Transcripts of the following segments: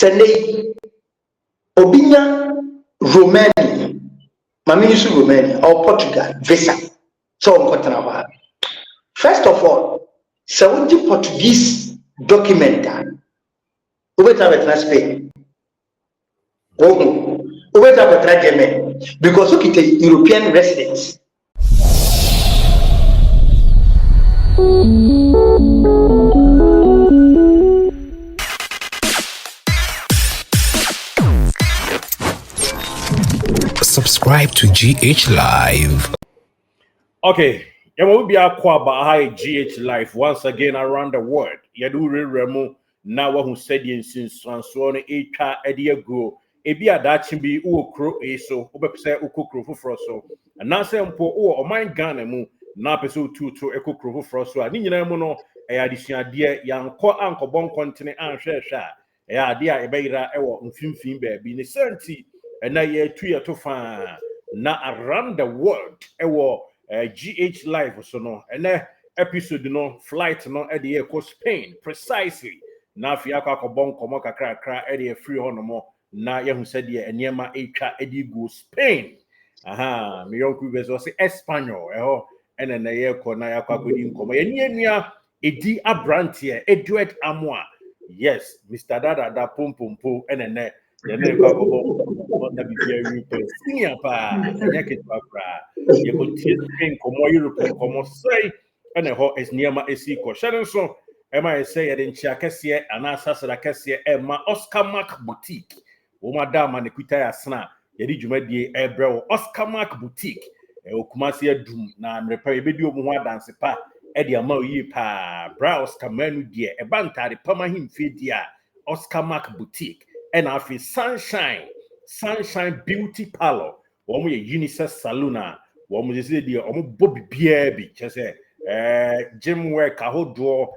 Sunday Obinya Romania, Maminisu Romania or Portugal visa. So first of all, 70 Portuguese document over to Spain. Over to Germany because look at the European residents. Subscribe to GH Live. Okay, you will be a Kwaba GH Live once again around the world. Yaduri Remo now who said in since Transwan Eka Ediago, Ebia Dachimbi Ukro Eso, Ubepse Ukukro Froso, and Nasa Mpo or Mine Ganemu, Napesu 2 to Eco Crofu Froso, and Ninamono, a addition dear young co uncle bon continent and share. A dear Ebeira Ewa Film baby, in certainty, and now year 2 year to find now around the world. Ewa GH Live so no, and episode no flight no at the Eco Spain precisely. Now Fiaka Bon Comoca cra at the free on more. Na yahu said ye enyema echa edigo Spain. Aha, mi yonku bezo se Espanol eho ene na ye ko na yakwa kodi nkomo. Enua edi abrantie Edward Amoa. Yes, Mr. Dada da pum pum pum ene ne ye ko ko na bibia Europe. Senior pa, enya ke pa. Ye ko tie Spain komo Europe komo sei ene ho esniema esi ko. Shadenso ema say ye den chia kese anasa sara kese ema Oscar Mark Boutique. Madam and Equita Asna, Yadi Jumadi Ebro, Oscar Mark Boutique, Okumasia Doom, na repair video more dance pa, Eddie Amo ye pa, Browse Camenu dear, a banta, the Pamahim Fedia, Oscar Mark Boutique, and after Sunshine Beauty Parlor, one way Unisex Saluna, one was the dear Bobby Bierby, just Jim work a whole draw,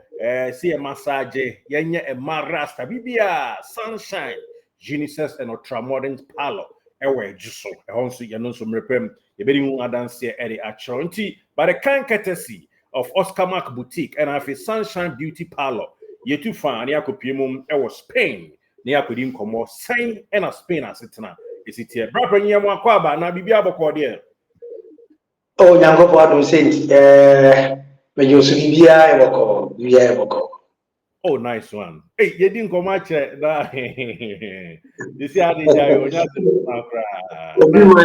see a massage, Yanya and Marasta, Bibia, Sunshine. Genesis and Ultramodern Parlor. Ewe Juso, also Yanonso Repem, the bedding one dance here at the Achronti, by the kind courtesy of Oscar Mark Boutique and of his Sunshine Beauty Parlor. Ye too fine, Yakupimum, Ewa Spain, Niakudim Como, Sain and a Spain as it now. Is it here? Brother Yama Kwaba, na Bibia Bocordia. Oh, Yango Pardon Saint, when you see Bia, Oh, nice one. Hey, you didn't come much. You see how they die.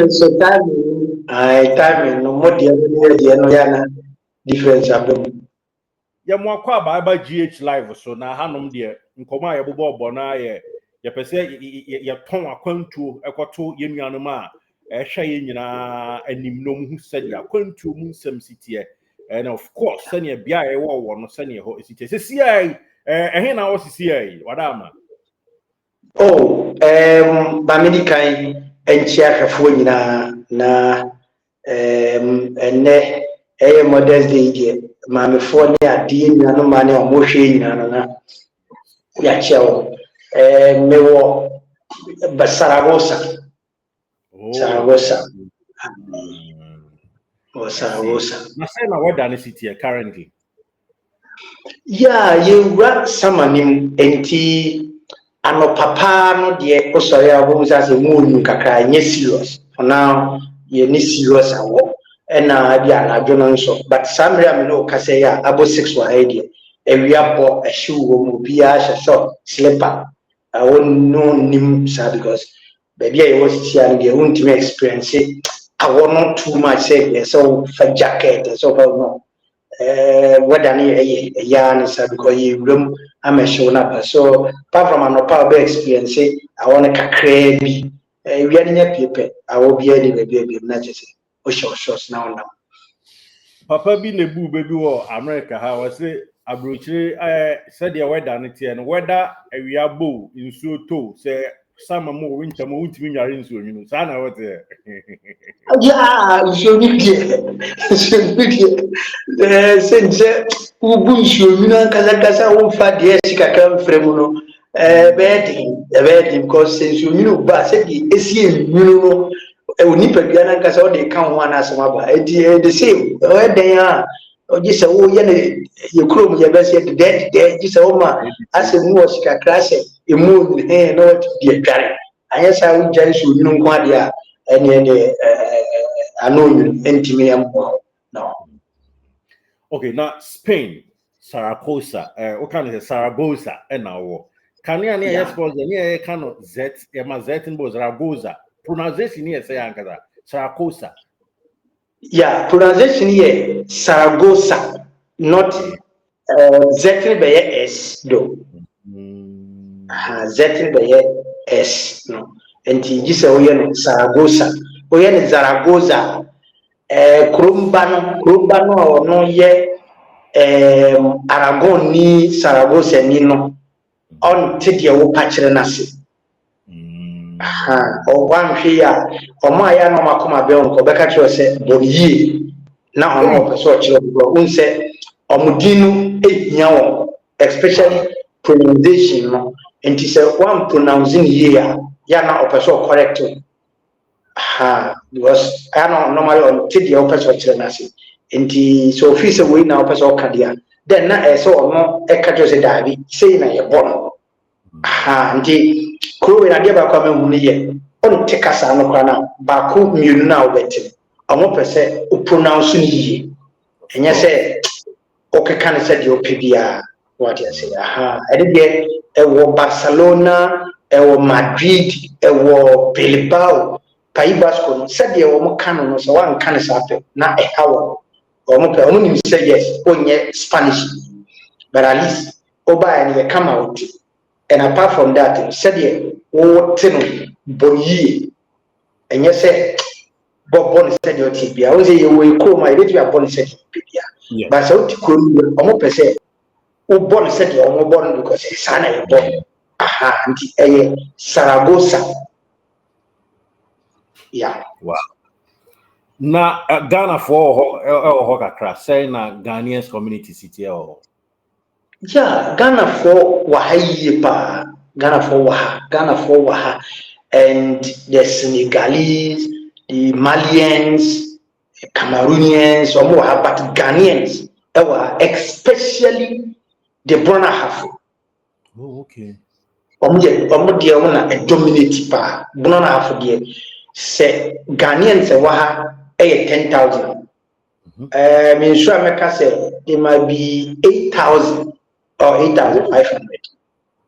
So time no more the difference of them. Ya more by GH Live so now Hanum dear, Nkoma ya Bobo Bona ya pese ya ton akwantu ekoto yenuanuma ehwe nyina animnom hu said ya akwantu mu nsem sitie and of course senior bia e wo no senior ho sitie se na was here, Wadama. Oh, Bamidi kind and chair for na a modest day, Mammy for near Dean, no money or motion, Yachel, Mewo, but Saragossa. Saragossa. Or Saragossa. Nasema what done is here currently. Yeah, you rat someone in NT and papa no dear Osaya was as a moon kaka, serious. For now, you need serious and walk. And I don't so. But some Ramino Casaya, about 6 or 8 and we have bought a shoe or Mubia, short slipper. I won't know him, sir, because baby I was here and they won't experience it. I want not too much say so for jacket, so no. What a yarn is because you room I'm a show up. So apart from an power experience, I want to crave. We are in a paper. I will be any baby not just shorts now. Papa be nebu baby or America, how I say Abruchi said your weather and whether we are bow in so too say summer more winter more won't mean you're in so you know Sana what there. Yeah, so since Ubunshuna Kazakasa won't fat the Esika Fremuno, bedding because since you know, Basseti, you know, Unipa Gana Casa, they count one as Maba, the same, where they are. just a woman, you chrome your best yet dead, just a woman, as a more crash, a moon, not be a carry. I guess I would just know what they are, and I know you, intimate. No. Okay, now Spain, Saragossa, what kind of Saragossa, and now. Can you yes, suppose the kind of Z, Z in both Zaragoza. Pronunciation here, say Ankara, Saragossa. Yeah, pronunciation here, Saragossa, not Z by S, though. Z by S, no. And you say, oh, yeah, Saragossa. Oh, yeah, Zaragoza. Krumbano, or no, yeah, Aragon ni Saragossa, ni no. On Tidia will patch the Nasi. Or one here, or my Yanoma Coma Bion, Quebeca said, Bodi, now on so children, say, or Mudino, 8 yaw, especially pronunciation, and he said, one pronouncing here, Yana Opeso correctly. Because I don't normally on Tidia Opeso Chenasi, and he so fees away now Opeso Cadia. Then I saw no Ecatros a Davi, saying I am born. Ndi kuro na dia ba kwa me ye on te kasa no kwa na ba ku mienu na obeti omo pese o pronounce ni ye enye se o keka ne se de opibia what you say ede de e wo Barcelona e wo Madrid e wo Bilbao País Basco no se de wo mo kanu no se wan kan sa pe na e hawo omo pe omo ni say yes onye Spanish but at least oba e come out. And apart from that, said ye, oh, Tino, Boye, and you say, Bob Bonnie said your tibia. I was a way call my little Bonnie said tibia. But so to cool, almost say, oh, Bonnie said your own born because it's Sana born. A Saragossa. Yeah. Wow. Now, Ghana for Hokakra, saying Ghanaians community city or. Yeah, Ghana for Waha, Ghana for Waha, and the Senegalese, the Malians, the Cameroonians, or more, but Ghanaians, especially the Brona half. Oh, okay. A dominate pa, Brona half there. Say Ghanaians, Waha, 10,000. I'm sure America say there might be 8,000. Or 8,500.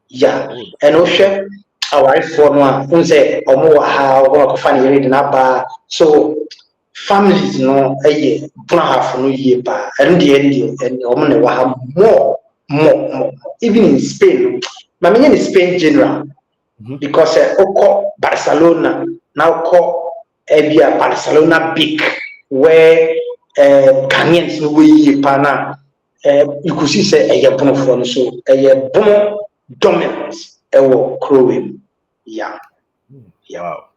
Yeah, and also our phone one say or how or funny reading up. So families no a year, half no year pa, and the end and more. Even in Spain, my meaning is Spain general because Barcelona now call Barcelona big where Ghanaians no way pa na. You could see say a bono phone, so a bono dominance a crowing. Yeah. Wow.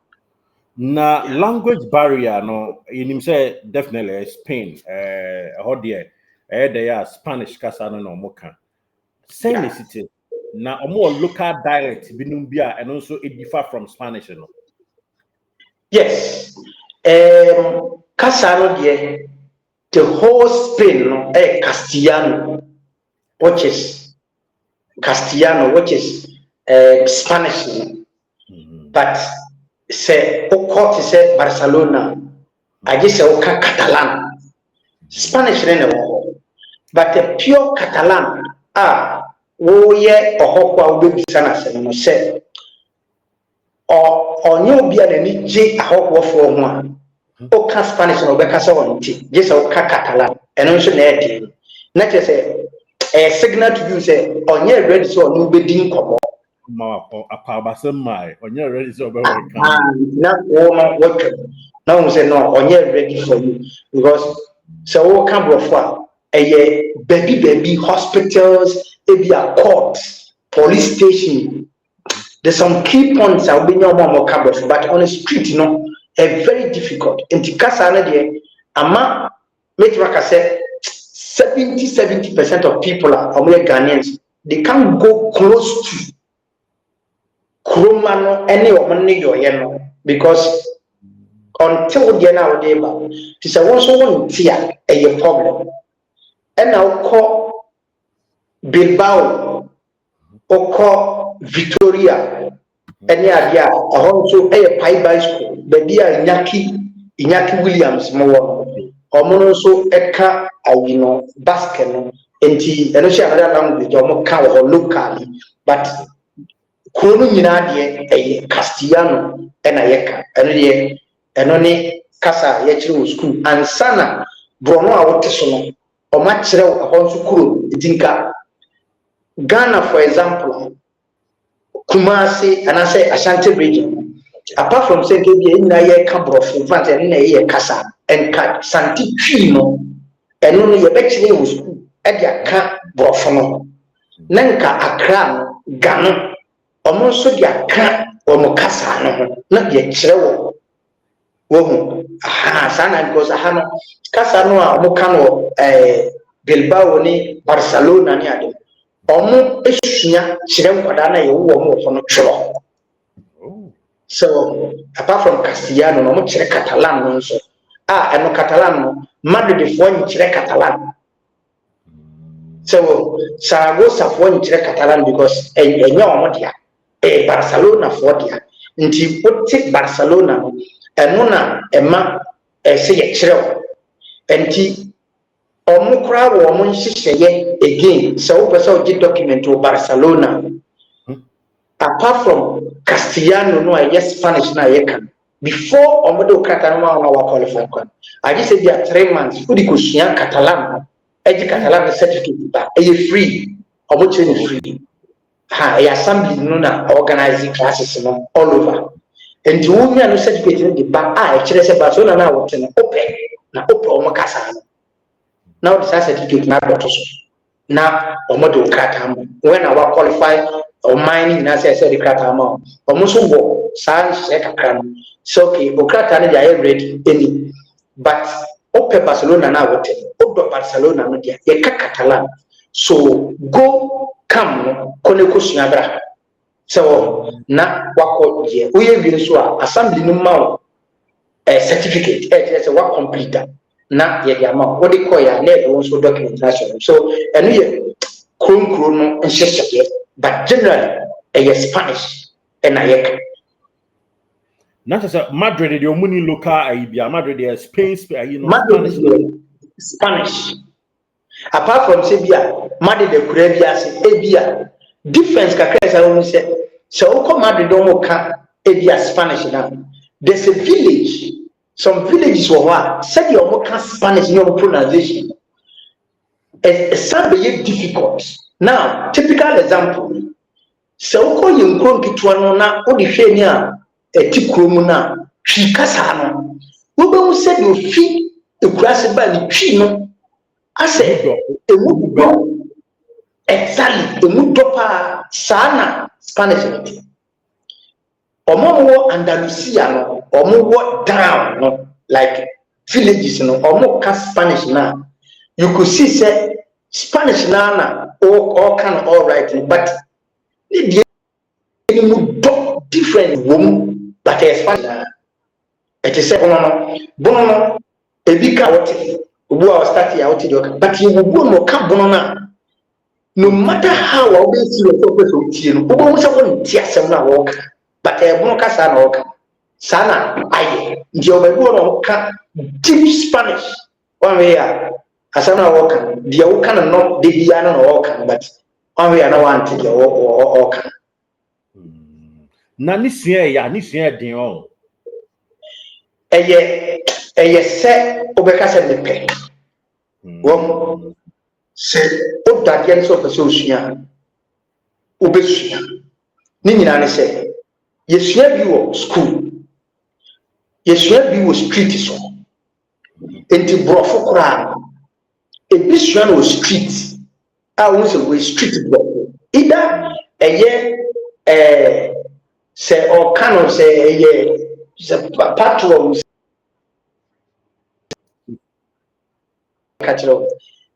Now language barrier no in him say definitely Spain how they are Spanish kasana no moka. Same city. Now a more local dialect binumbia and also it differ from Spanish no. Yes. Kasano de the whole Spain, Castellano, which is Spanish. But say, Oco say Barcelona, I just say Oca Catalan, Spanish, but the pure Catalan, ye or Hokwa will be Sana say, or new be an J. Hokwa for one. Oka Spanish no beka so on ti just oka Catalan and also na just a signal to you say onye ready so no be din komo ma apabasem mai onye ready so be na woman work now say no onye ready for you because so come before baby hospitals ebia courts police station there's some key points that will be no more covered but on the street you know very difficult. In the Kasana, ama make like I said, 70% of people are Ghanaians. They can't go close to Kromano any of money because until the end of the day, it's a also one a problem. ɛna wokɔ Bilbao wokɔ Victoria ɛne adeɛ a ɛhɔ nso ɛyɛ Pai School baabi a Iñaki Williams mo wɔ ɔmo no nso ɛka ayi no basket no nti ɛno hyɛ another language ɔmo ka wɔ locally but kuro no nyinaa deɛ ɛyɛ Castellano ɛna yɛka ɛno deɛ ɛno ne kasa a yɛkyerɛ wɔ school ansa na borɔno a wote so no ɔmo akyerɛ wɔ ɛhɔ nso kuro dinka Ghana for example Kumasi and I say Ashanti region apart from saying kebi nyina yɛ ka borɔfo in fact ɛno na yɛ kasa ɛnka santi twi no ɛno no yɛbɛkyerɛ wɔ school ɛde aka borɔfo no na nka Accra no Ghana ɔmo nso de aka ɔmo kasa no ho na yɛkyerɛ wɔ sana because aha no kasa no a ɔmo ka no Bilbao ne Barcelona ne ade ɔmo esua kyerɛ nkwadaa na yɛwɔ ɔmo wɔ no twerɛ so apart from Castellano no ɔmo kyerɛ Catalan no nso ɛno Catalan no Madridfoɔ nkyerɛ Catalan so Saragossa foɔ nkyerɛ Catalan because ɛnyɛ ɔmo dea Barcelona foɔ dea nti wote Barcelona no ɛno na ɛma ɛsɛ yɛkyerɛ nti ɔmo koraa wɔ ɔmo nhyehyɛeɛ again sɛ wopɛ sɛ wogye document wɔ Barcelona apart from Castellano no a ɛyɛ Spanish na yɛka before ɔmo deokrata no ma ɔno wa qualify kwan agye sɛ bia 3 months wode kɔsua Catalan no ɛgye Catalan certificate ba ɛyɛ free ɔmo kyerɛ no free ɛyɛ assembly no na organize classes no all over nti wonya no certificate no de ba ɛkyerɛ sɛ Barcelona na wɔte no wopɛ ɔmo kasa no now the certificate na dot so na omo de krata mo when I qualify or mining na say the krata mo omo so wo sa nhye kakra no so okay o krata no dey ready any but ope Barcelona na wote o do Barcelona no dey ye Catalan so go come no kone ko suabra so na wako ye o ye bi so a assembly no ma certificate say wa complete na yɛ de ama wo de kɔ ya na ɛwɔ nso document national so ɛno yɛ kronkro no nhyehyɛeɛ but generally ɛyɛ Spanish ɛna yɛka na sɛ Madrid de ɔmo ni local ayi Madrid de Spain ayi no Spanish apart from say bia Madrid de kura bi ase ebia difference kakra sɛ wɔn sɛ wokɔ Madrid ɔmo ka ebia Spanish na there's a village. Some villages were said you almost Spanish in your pronunciation. It's very difficult. Now, typical example. So call you Kituana or the Shania a Tikrumuna, she Casano. Who said you feed the grass by the chino? I said, a wood go exactly the wood dopa sana Spanish. Omo Andalusia no omo down no like villages no omo ka Spanish na you could see say Spanish na all kind all right but the different room but Spanish it is say bono ebika wote obu a start ya wote doka but you go no ka bono na no matter how we be serious for person tie no obo say won tie asem na wo ka but bono kasa na oka sana aye ndio mebu no ka deep Spanish one way asana oka dia oka no de bia na oka but one way na want dia oka na ni sua den o eye se obeka se mepe wo se odade nso fa so sua obesua ni nyina ne se yesua bi wo school yesua bi wo street so enti brofo kura ebi sua no street a wo se wo street brofo ida eye se o kano se eye se patro katro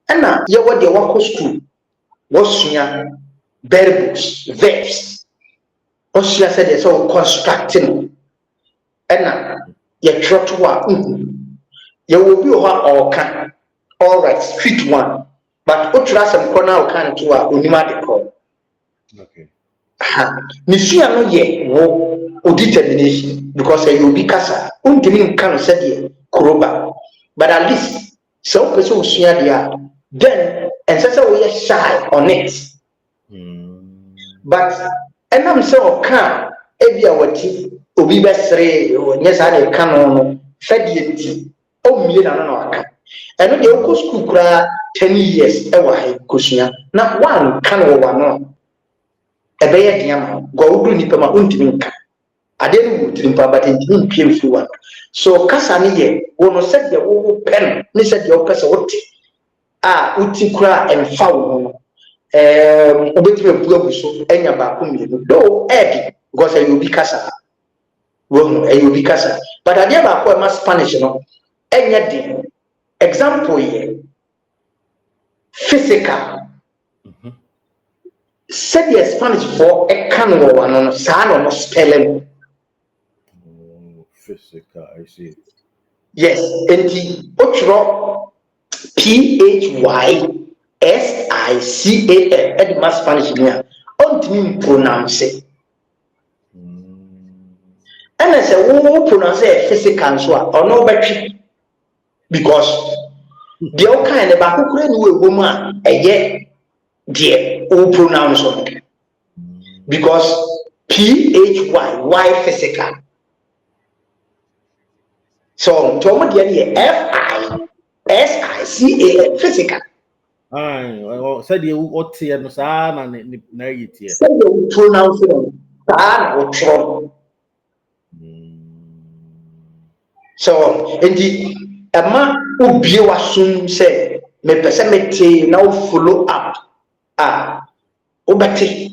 ana ye wo de wako school wo sua verbs Osia said yes, so constructing. Ena ye trot wa you will be all right, street one. but o trust some corner kan to a onima de ko Okay. Ni sua no ye wo determination because you be kasa untimi nka said ye kroba but at least so person sua dia then and so we are shy on it but enam say o kan ebia wati obi besre onye sa na ka no fedie nti o mie na no aka eno de o school kura 10 years e wa high kusua na one kan wo wa no ebeye diam go udu ni pema untimi nka ade no untimi pa but ntimi mpiem fi wa so kasa ne ye wo no said ye wo pen ni said ye o kasa wote uti kura emfa wo no obetime buabu so enya ba ko mienu do edi because you be kasa wo you be kasa but ade ba ko ma Spanish no enya di example ye physical said the Spanish for a can no sa no spelling Physical, I see. yes and the otro PHYSICAL and my Spanish near on pronounce it and I say who pronounce it physical so or no better because the all kind of back who woman a yet dear who pronounce it because PHY physical so to what FISICAL physical said you what here no sa na yiti so you pronounce it or tron so indeed ama ubie wasum say me pese mete na follow up obati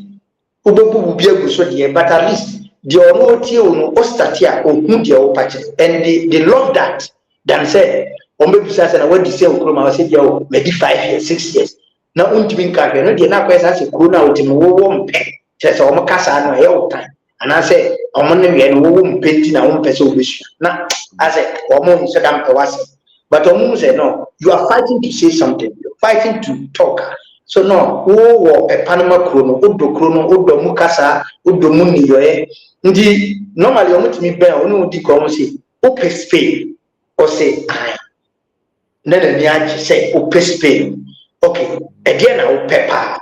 obebu ubie guso de but at least the ono tie ono o start here ohun de o patch and they love that than say o me bisa say na what say okroma say dia o maybe 5 years 6 years na untimi nka hwe no de na kwesa say kro na otimi wo mpe say o mo kasa no e o time ana say o mo ne we no wo mpe ti na wo mpe say obesu na as o mo say dam pe wase but o mo say no you are fighting to say something you're fighting to talk so no wo e panama krono odo mu kasa odo mu niyoe ndi normally o mutimi ben onu di ko mo say o pespe o say ai na ni agi say o pespe okay e dia na o pepa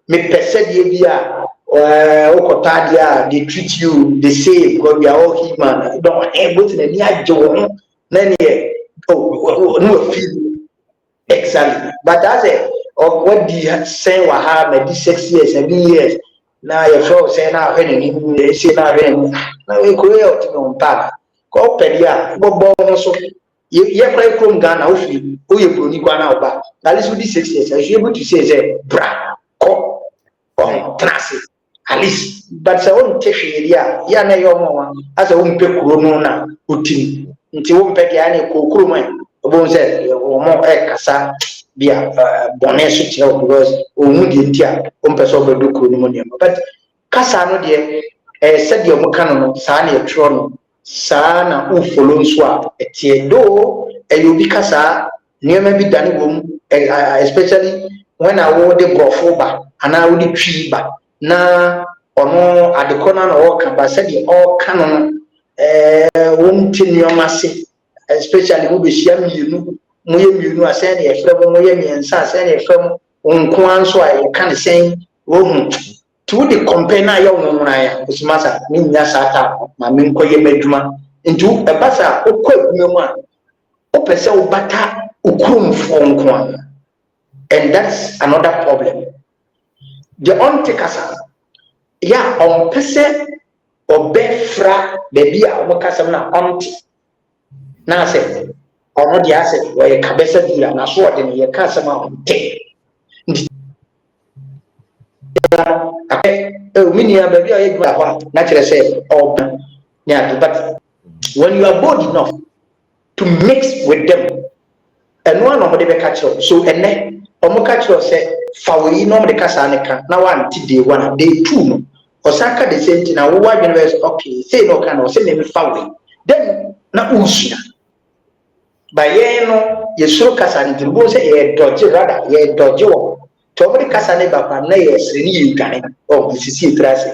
me pese die bia o kota dia they treat you the same because we are all human don't able to ni agi wo na ni no feel exactly but that's it or what the say wa ha maybe 6 years 7 years na your flow say na hwe ni say na hwe na we ko e o ti no mpa ko pedia gbogbo no so ye krai krom Ghana o fi o ye broni kwa na oba at least with 6 years I should able to say bra ko trance at least but say on tehwe area ya na yo mo as o mpe kuro no na otim nti wo mpe dia na ko kuro man obo say o mo e kasa bia bonus to because omu de ntia o mpese obedo kuro no mo but kasa no de said your mukano no sa na etro no sa na u follow nso a etie do you be kasa niema bi dane wom especially when I wo de brofo ba ana wo de twi ba na ono adekona na wo ka ba said all canon won tinioma se especially wo be hia mienu moye mienu asen na efrem moye miensa asen na efrem onko anso a ye kan sen wo hu to the compare na ya wo nwura ya osumasa ni nya sata ma me nkoye madwuma ntu e basa okọ adwuma mu a o pese o bata okurumfo nko an and that's another problem the ontikasa ya on pese obefra baby a o kasa na onti na se ono dia ase wo ye kabesa dura na so ode ne ye kasa ma onti minia baby a ye gba ho na kire say yeah but when you are bold enough to mix with them and one of them catch up so and then omo catch up say fawi no me kasa ne ka na one ti day one day two no osaka the same thing na wo wa university okay say no can o say me fawi then na usia Bayeno, Yesro Cassan, the Bose, a dodgy rather, ye dodgy one. Tommy Cassaneba, Panay, Srini, oh, Mrs. Tracy.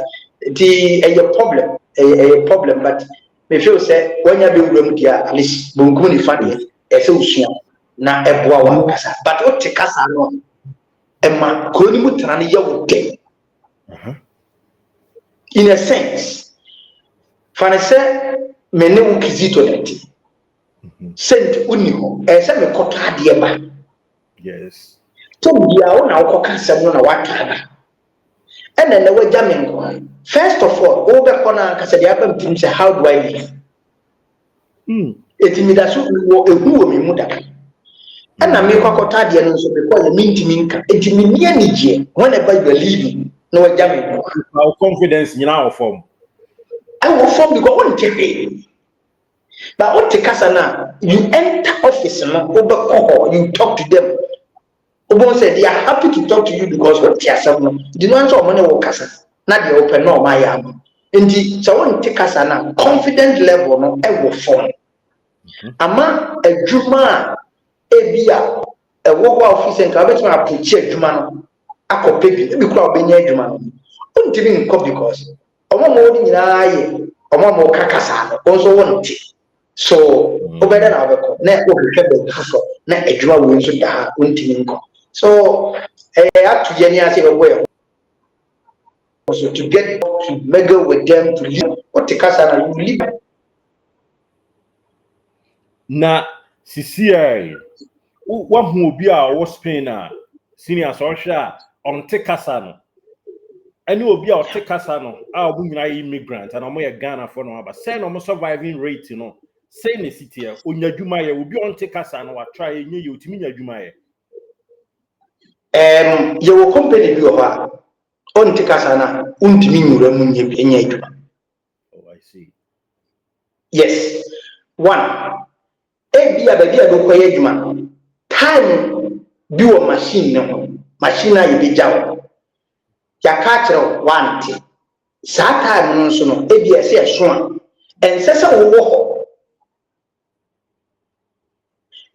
A problem, but me feel say, when you be room here, at least Bunkuni funny, a solution, na a boa casa. But what take us alone? Emma, Kunimutrani, you day. In a sense, Fanese, Menu Kizito Leti. Sent Uniho, and some cotard yeba. Yes. So we are on our Cocansamona Watana. And then they were jamming. First of all, over corner Casadiapa team say, how do I live? It means that who me muda. And I make a cotard so because the minka, it means any whenever you are leaving, no jamming. Our confidence in our form. I will form because one take. But what take us now? You enter office now, over you talk to them. Obo said they are happy to talk to you because what they are saying. The no answer money will kasa. Not the open no my am. Indeed, so one take us now. Confident level no ever form. Ama a juma ebia a work office and cabinet man preach juma no. Ako pepi ebi kura obenya juma no. Untimi nko because omo mo ni nyina ye omo mo kakasa no. Also won't. So obeda na obeko na ohwehwe be fuso na adwuma wo nso da untimi nko. So up to Yenia say away. Also to get to mingle with them to live what the casa you live. Na CCI what who be our Spain senior social on Tekasano. I know be our Tekasano, our women immigrant and I'm Ghana for no but send almost surviving rate, you know. Say the city Unya Jumaya will be on Tekasano or try you to Minya Jumaya. Your company be over on Tekasana, Untimi. Oh, I see. Yes. One, baby, do Koyajuma. Time do a machine, machine be jow. Yakatra one. Sata no so ABS swan. And Sessa will walk.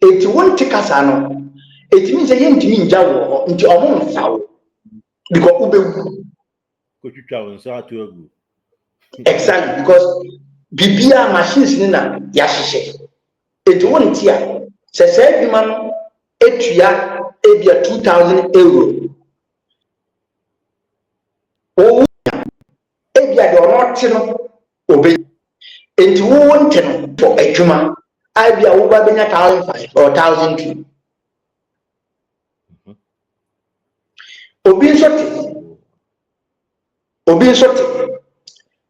It won't take us ano. It means a yen to mean jaw into a moon foul because Ube Could you travel to exactly because BBR machines nina yashishe. It won't here. Say man etria ebia €2,000. Oh ebia do not no obey. It won't for a juma. I be a over 1,500 or 1,002. Obi nsote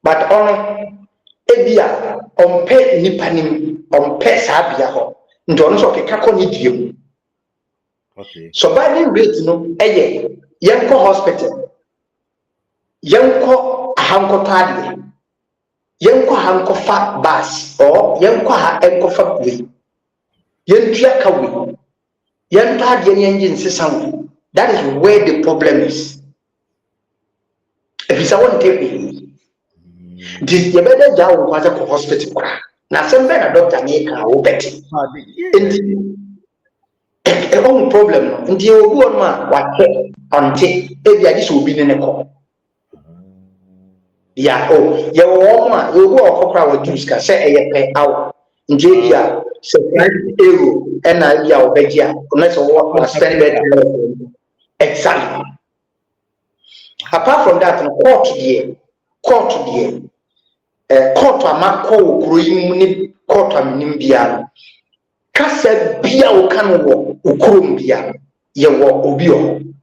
but on ebia on pay nipanim on pay sabia ho nti ono so keka ko ni diem. Okay. Surviving rate no eye yenko hospital yenko hanko tadi yenko hanko fa bus or yenko ha enko fa we yentua ka we yento ade ne engine sesan. That is where the problem is. If it's a one take this you better jaw was a hospital. Now some better doctor make a better. The only problem in the old one man what until maybe this will be in a call. Yeah, oh, your woman, you go for crowd juice can say a pay out in JDR. So €5 and I be our begia, unless what was spending. Exactly. Apart from that, court amako growing court aminimbian. Kasa bia okan wo ukrom bia ye wo obio.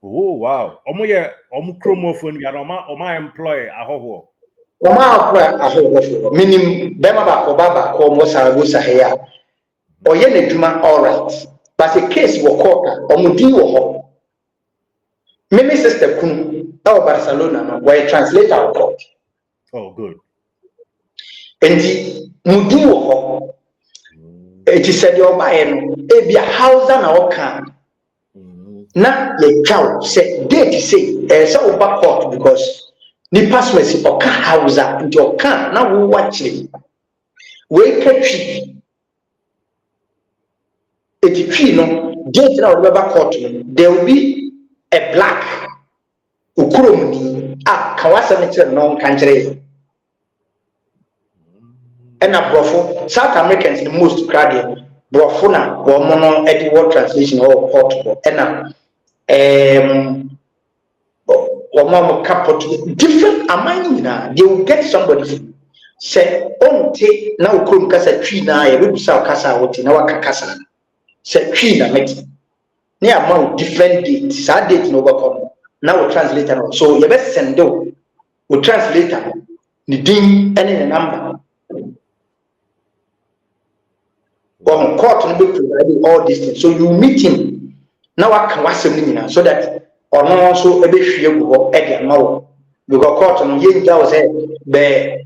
Oh wow. Omo chromophone ya oma employ ahoho. Oma ahoho. Minim bema ba ko baba ko mo saragosa heya. Oye na dwuma all right. But the case wo court omudi wo ho. Mimi sister kun Barcelona no why translate our court. Oh good. And the mudi wo ho. It is said your buy no e bia house na o kan. Na ye twa say date say say oba court because ni password o ka house into o kan na wo watch we katwi tree no date na whatever court there will be a black ukuromni kawasa metre no kanjere and brofo South Americans the most crowded brofo na wo mono edi word translation or portable and or couple different among they will get somebody say on take now come kasa tree na ya be busa kasa wote na waka kasa say tree na met ne amount different dates that date no overcome now we translate now so you best send do we translate the din and the number on court no be provide all these things so you meet him now I can wasem ni so that or no so e be hwie go e dia ma because court no ye nja was be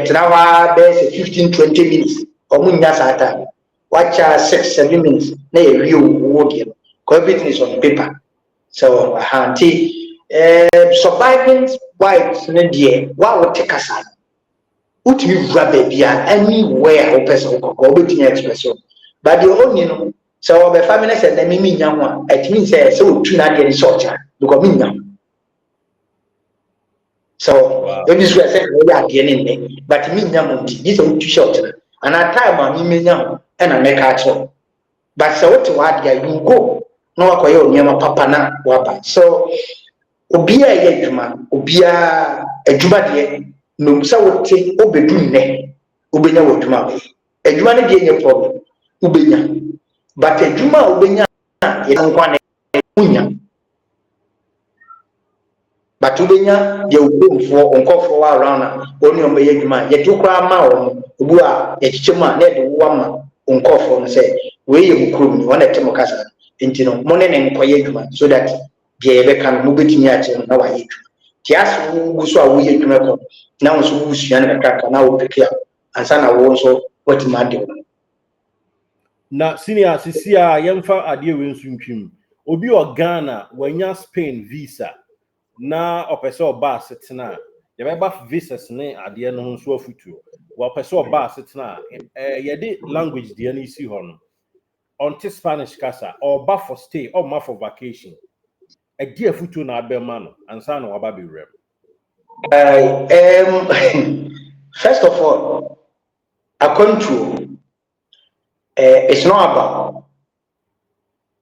trawa be 15-20 minutes or munya sata watch 6-7 minutes na ye wo dia because everything is on paper so surviving white na dia wa wo take aside utimi vura bia anywhere o person ko obetini expression but the only no so be family say na me nya ho it means say so tu na dia research because me nya so when this way say we are getting but me nya ho this is too short and at time me nya ho and I make actual but so what wa dia you go no akoye onyema papa na waba so obia ye adwuma obia adwuma de no sa wote obedu nne obenya wodwuma adwuma ne de nye problem obenya but adwuma obenya ye nkwane unya but obenya ye ogbomfo onkofo around oni omeye adwuma ye tukwa ma obu a ye chichema na de wo ma onkofo no say we ye mukrum ni wana temo kasa intino monene nkoye adwuma so that ye be kan mo betimi a che na wa ye adwuma tias wo so a wo ye adwuma ko na wo so wo sua na kaka na wo pikia ansa na wo so what ma de na senior sisia yemfa ade we nsuntwim obi o Ghana wanya Spain visa na opeso ba setena ye be ba visas ne ade no nso afutuo wa opeso ba setena ye de language de na isi ho no onte Spanish kasa or ba for stay or ma for vacation a dear afutuo na abema no ansa na waba be rem first of all a control it's not about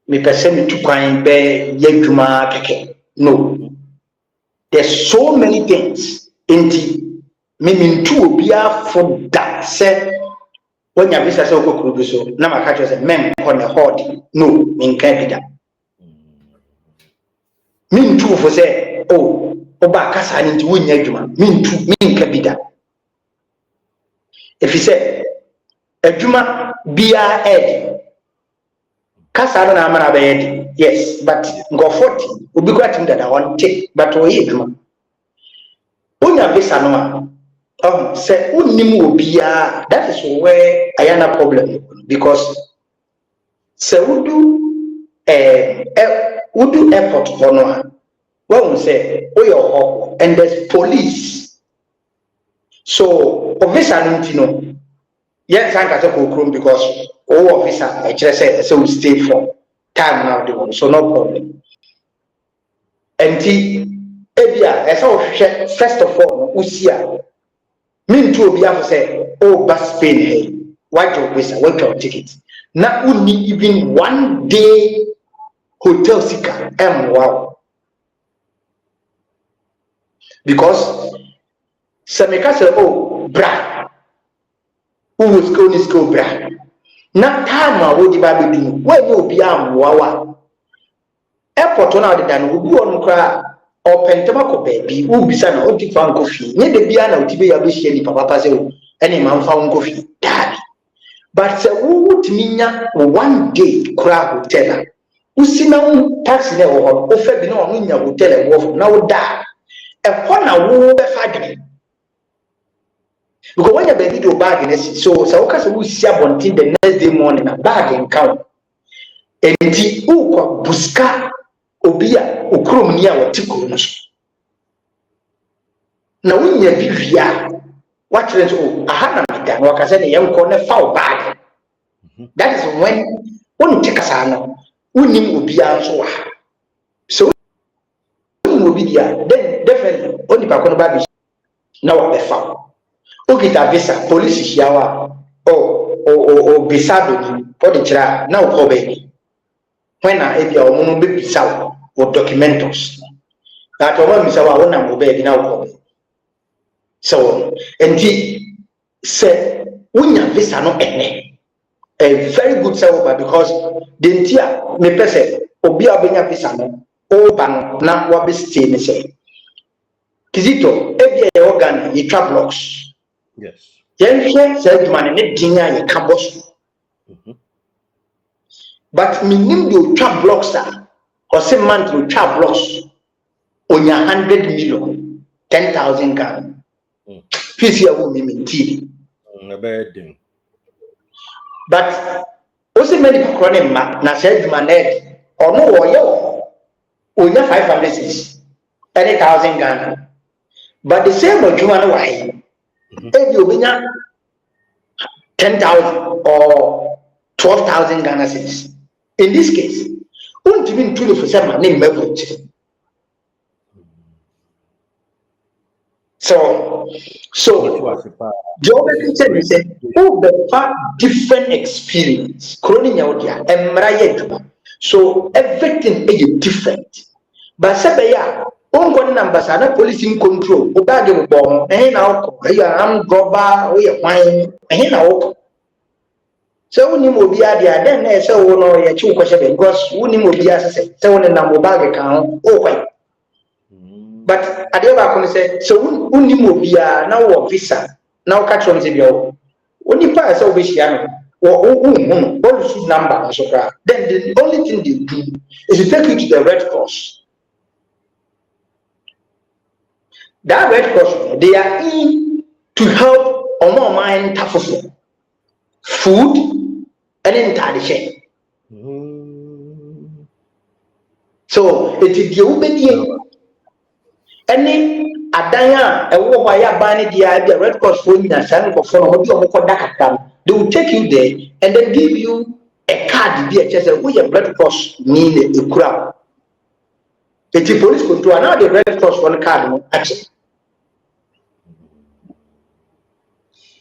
me person to kwan be yedwuma keke no there's so many things inti me mintu obia for that say when you visa say okokuru so na maka cho say men on the hot no min kan bi da mintu for say oh oba kasa ni nti wonya adwuma mintu min kan bi da if you say adwuma bia ed kasa na amana be ed yes but go 40 obi kwa tim that I want take but o ye adwuma onya visa no say unnim obia that is where I am a problem because say udu airport hono when we say oyo and there's police so officer no yes I can go because all officer I just say so we stay for time now the one so no problem and ebia as first of all usia mean to be able to say, oh, but Spain, hey, why your visa, why your ticket? Now, only even 1 day hotel seeker, wow. Because Sameka said, oh, bra, who was going to school, bra. Now, time, what the Bible do? Where you be, wow. Airport on out the done, who go on cry. Or pentamako baby, who be sana oti fan coffee. Nye de bia na utibe ya bishi ni papa se o. Eni man fan coffee. Daddy. But se would minya 1 day kura hotel. Usina taxi ne wo ofe bi na onu nya hotel wo na wo da. E ho na wo be fadwe. Because when you baby do bag so woka se wo sia bontin the next day morning na bag in count. Enti ukwa buska obia okrom ni a wotiko no so na wonya bibia watchers oh aha na meda na wakase ne yenko ne foul bag that is when When you check us out, unim will be answer. So will be there, then definitely only Pacono Baby now a found. Okay, that visa, police is yawa or besado for the child now for baby. When I have your moon baby sour or documentals. That one is our own and baby now for me. So, and he said, we have visa no a very good server because the entire me person obia benya visa no o ban na wa be stay me say Kizito ebia e organ ye trap blocks. Yes. Yen hwe say man ne dinya ye kabos. But minim do trap blocks or say man to trap blocks onya 100 million 10,000 Ghana. Fisi ya wo mi TV. But also many people na said man or no or you 500 any 1,000 Ghana. But the same with you and why if you win 10,000 or 12,000 Ghana cedis. In this case, won't even do for some name level. So the other thing is say, oh, the far different experience. So everything is different. But Sabaya, on ambassador police in control, Obagi bomb, and now I'm goba, we are wine, and now. So when you will be at the then there's so no your two question because when you will be as I so when number bag account, oh wait. But I never say so when you will be now visa now catch on the when you pass over here or number so then the only thing they do is to take you to the Red Cross. That Red Cross they are in to help on more mind food and entirely. So it is the obedient. Any Adaya, a Wobaya Bani, the Red Cross for you, and San for they will take you there and then give you a card. Be a chest, we have Red Cross need a crowd. It's a police control. Now the Red Cross one card, actually.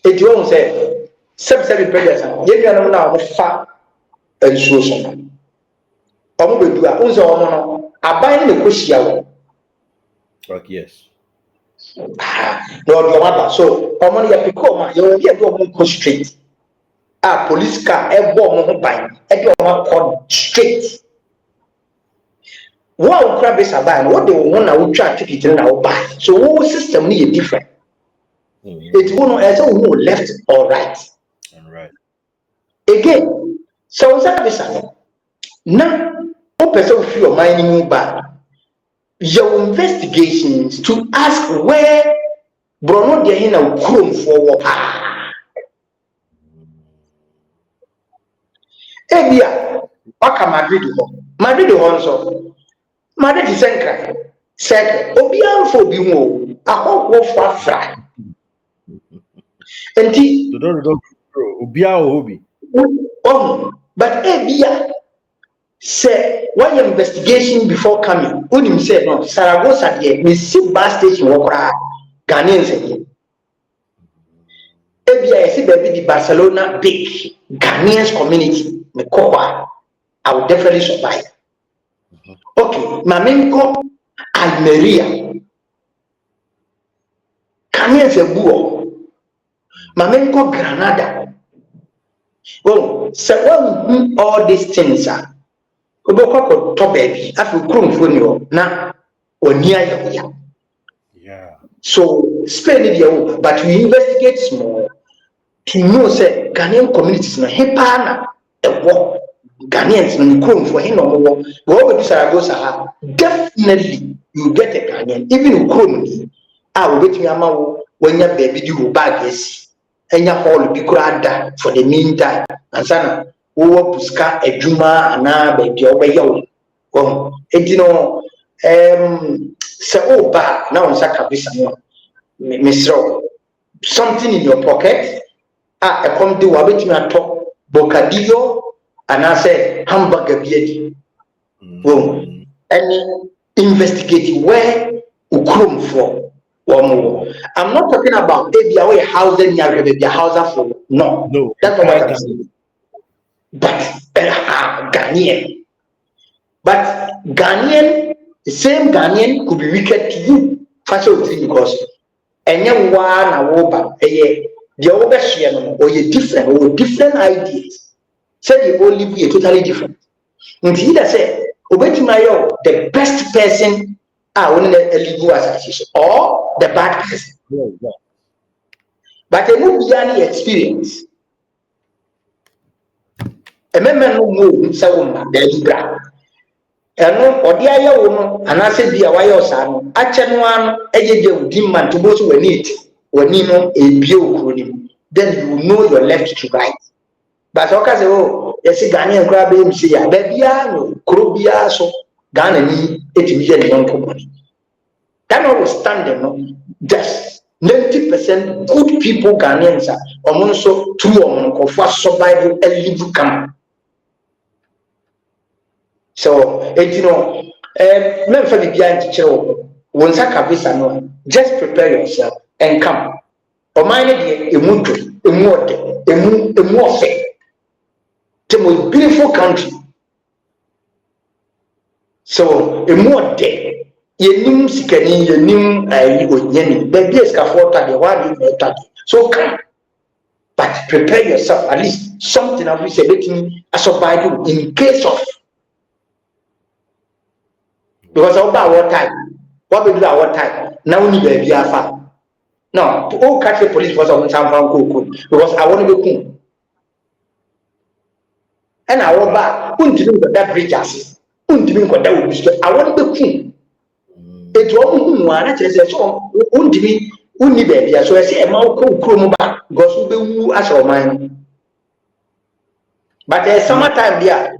It won't say. Subsidy predators, yet you are now fat and social. Omo do a unzo omo a buying the question. Yes. Lord your mother. So omo ya pico, you will get to straight. A police car, a bomb buying, a door straight. What crab is a buy, what they want to try to get in our buy. So whole system need different. It won't as a left or right. Right. Again, so service now, person feel mining bad. Your investigations to ask where Bruno de Hina chrome for Ebia, Waka Madrid so Madrid is second, Obian for Bimo, a whole for fry. And but Ebia say one investigation before coming. Unim said no, Saragossa here, we see bus station worker Ghanaians again. Ebia, I see baby the Barcelona big Ghanaians community, Mekoa, I will definitely survive. Okay, Mamenko Almeria. Ghanaians a buo. Mamenko Granada. Well, so all these things are top baby. I feel crum for you now or near you. Yeah. So spend it, but we investigate small to know say Ghanaian communities no hepana a war Ghanaians no crum for him no more. Go to Saragossa, definitely you get a Ghanaian, even crum. I will get you when your baby do bag yes. And your hall be crowded for the meantime. And sana, who puska a juma and a baby over you. Oh, it you know, so bad now in Sakabisa, Mr. Something in your pocket. A come do a bit to talk, Bocadillo, and I say hamburger beard. Well, any investigate where ukrum for one more. I'm not talking about maybe away house in your house for no, that's not what I'm saying. But Ghanaian. But Ghanaian, the same Ghanaian could be wicked to you. First of all, because any one over the over share or you different or different ideas. Say you all live totally different. And he does say, Obetimayo, the best person are only a legal association or the bad person. But a movie experience. A member no move so the Libra. And or the aya woman, and I said, be a wire son, action one, a demon to go to a need when you know a bio, then you know your left to right. But okay, oh, yes, Ghanaian grab him, see, baby, no, Krobia, so Ghana need 8 million young company. That notwithstanding, just 90% good people Ghanaians are also true on first survival and live come. So, you know, men for the behind child, once I can visa no, just prepare yourself and come. Or mind it, a more fair. The most beautiful country. So, a more day, you knew Sikani, you knew Yenny, baby, escafota, the one you know, so come. But prepare yourself, at least something of which a survival in case of. Because about our time, what we do our time, now we need a BFA. No, all catch the police was on San Francisco because I want to be cool. And I want back, until that bridges, until that will be I want to be cool. It won't one, I said, so, only baby, so I say, a mouth cool back, because we will ask our mind. But there's summertime there.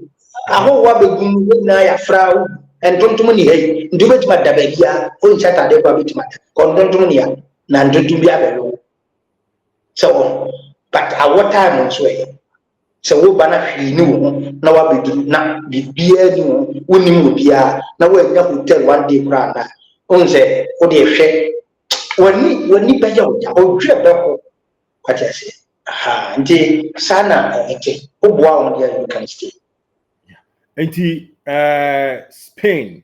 I hope what we do now, Frau. And don't do money, do it, Madabia, on Saturday, Condomia, Nando to be able. So, but our time was way. So, Banna, he knew, now I do not be beer, winning would be now we're not tell one day, Grana. On say, oh, dear, share. When you pay your trip, what I say. Ah, and Sana, oh, wow, you can stay. Spain,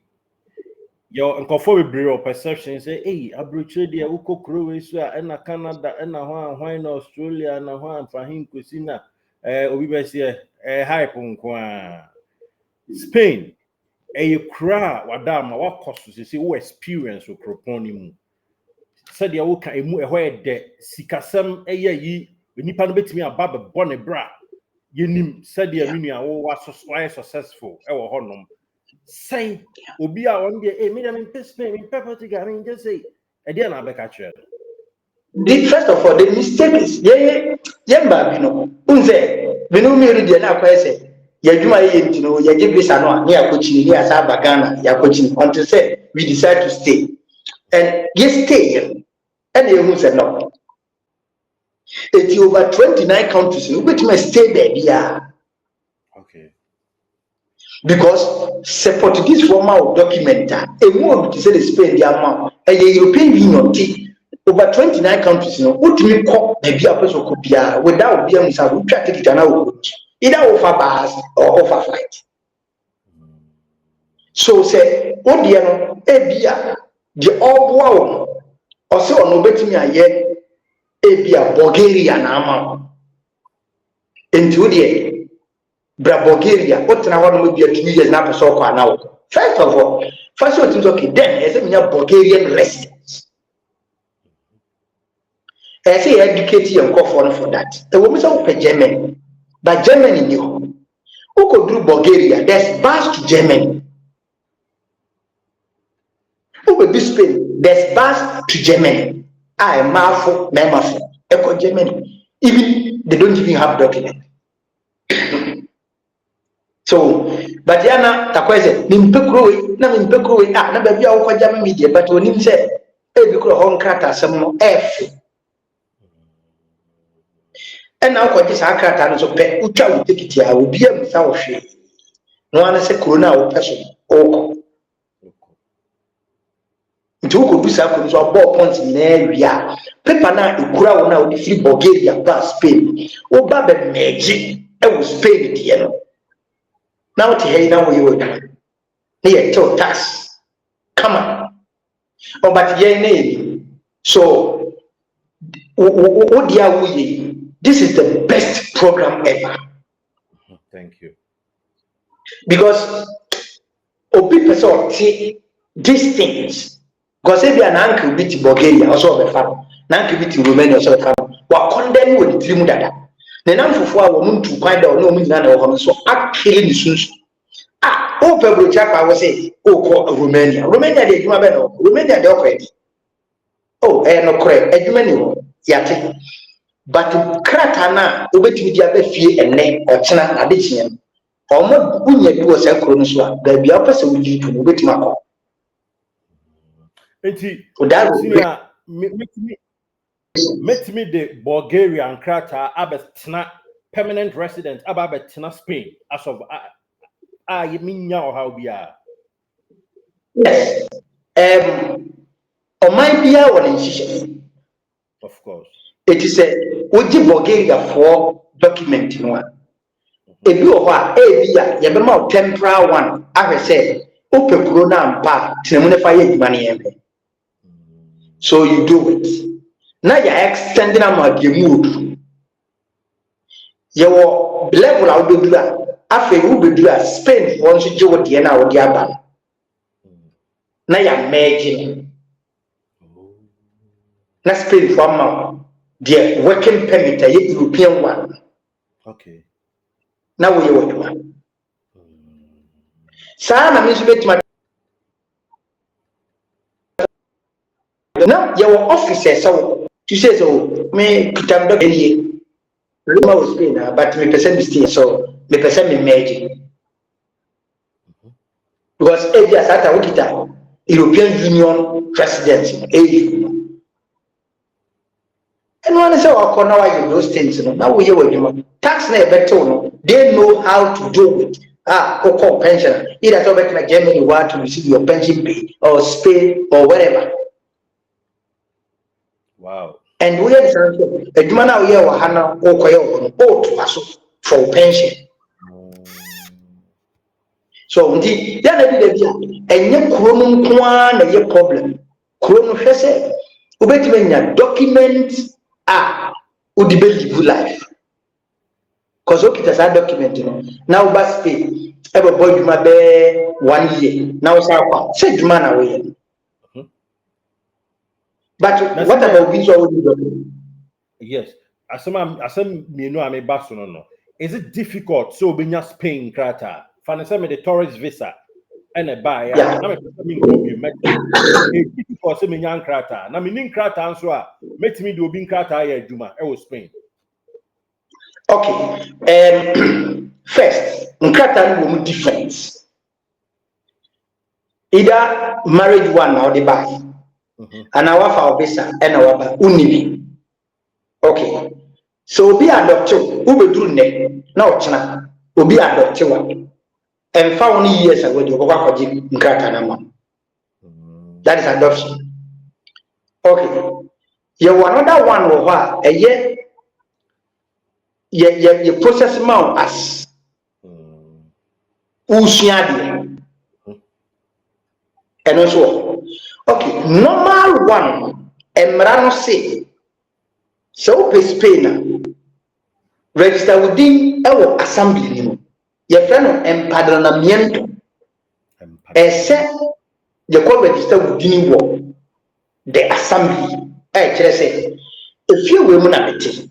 your uncomfortable perception say, hey, Abruche de Uko Croatia, and Canada, and why in Australia, and a for him, Cusina, Obibesia, hype on Spain, a cry, Wadama, what costs you see, who experience with Proponium. Said the Oka, a where the Sikasam, a ye, when you pan bit me a baba bonnet bra. You said the Armenia was successful. Our honor. Say, Obia one day, a million in Spain, in pepper to get in, just say, again, I back at you. First of all, the mistake is, Babino, Unze, Venumi, the Anna, Yajuma, you know, Yajibi Sano, near coaching, near Sabagana, Yakoching, until say, we decide to stay. And yes, stay, and you said no. It's over 29 countries which may stay there. Yeah. Okay. Because the Portuguese formal document, a more to say Spain, the amount, a European Union, over 29 countries, what we call maybe a person could be without being who try to take it an either offer bars or offer fight. So say, what the Abia, the all wow, or so on betting me yet. Ebia Bulgaria na ama into the Bulgaria what na one will be 2 years na person kwa now. First of all, first what is okay then as a Bulgarian residents. I say educate you for that. The woman say Germany, but Germany knew who could do Bulgaria. There's bus to Germany. Who could do Spain? There's bus to Germany. I marvel, Echo Germany. Even they don't even have document. So, but Yana Takwese, Nimpekroe, Namimpekroe, na baby au German media, but when him said, because on crata some F. And now what is Akata so pet Ucha will take it here will be a without shame. No one is a corona or person. Oh, nti wo do sa ko so ball points na area paper na ekura wo na wo free Bulgaria ba Spain wo ba be meji e wo Spain die no na wo te hey na wo yi wo da na ye to tax come on oh but ye na so wo dia wo yi this is the best program ever. Thank you. Because obi person see these things. Because if you are an uncle bit Bulgaria, also a fan, Nanki bit Romania, also a fan, what condemn with Trimudada. The number for woman to find out no meaning of so actually issues. Ah, oh, Pebble Jack, I was say, oh, Romania. Romania, they do a Romania, they are oh, no correct, Edmund, yet. But Kratana, over to the other fee and name or China addition. Or more Bunya do a self-chronoswa, there be a person with you to wait my Met me the Bulgarian Krata Abestina permanent resident Ababetina Spain as of you mean now how we are. Yes. On my beer one incision. Of course. It is a would Bulgaria for document one. If you are a beer, you have a temporal one, I say, open corona and pa, Timunify money. So you do it. Now you're extending out your mood. Your level out do that. After you do that, Spain once you do the end of the other. Now you're making. Now Spain from the working permit, a European one. Okay. Now we want one. Sana means my. Now your officer so you say so me kitam do any Roma was Spain but me person mistake so me person me magic because every asata ukita European Union president EU and one say wa corner why you those things no now we hear tax na better no they know how to do it or pension either so better like Germany want to receive your pension pay or Spain or whatever. Wow. And we are the a man out here or Hannah or Koyo or to us for pension. So indeed, then I did and yet Cronum Kwan a year problem. Cronum has said, Ubetimania documents would be good life. Because okay, that's a document, you know. Now, but pay ever boy you my bear 1 year. Now, say man away. But what about visual? Yes, as me know, I'm a Barcelona. Is it difficult? So, when you Spain, Krata, Fanasa me the tourist visa and a buy. I'm a difficult. So, me young Krata. Now, me ning Krata answer. Make me do being Krata here, Juma. I was Spain. Okay. First, Krata will difference. Either married one or the buy. And our for visa and our unibi. Okay. So be adopted, who will do ne, no china, will be adopted one. And 4 years ago, you go back in Kratanama. That is adoption. Okay. You another one over a year, you process amount as Usiadi. And also. Okay, normal one, Emrano say, so Spain register within our assembly. Your friend empadronamiento, except you call register within the assembly. Say, if you women are meeting,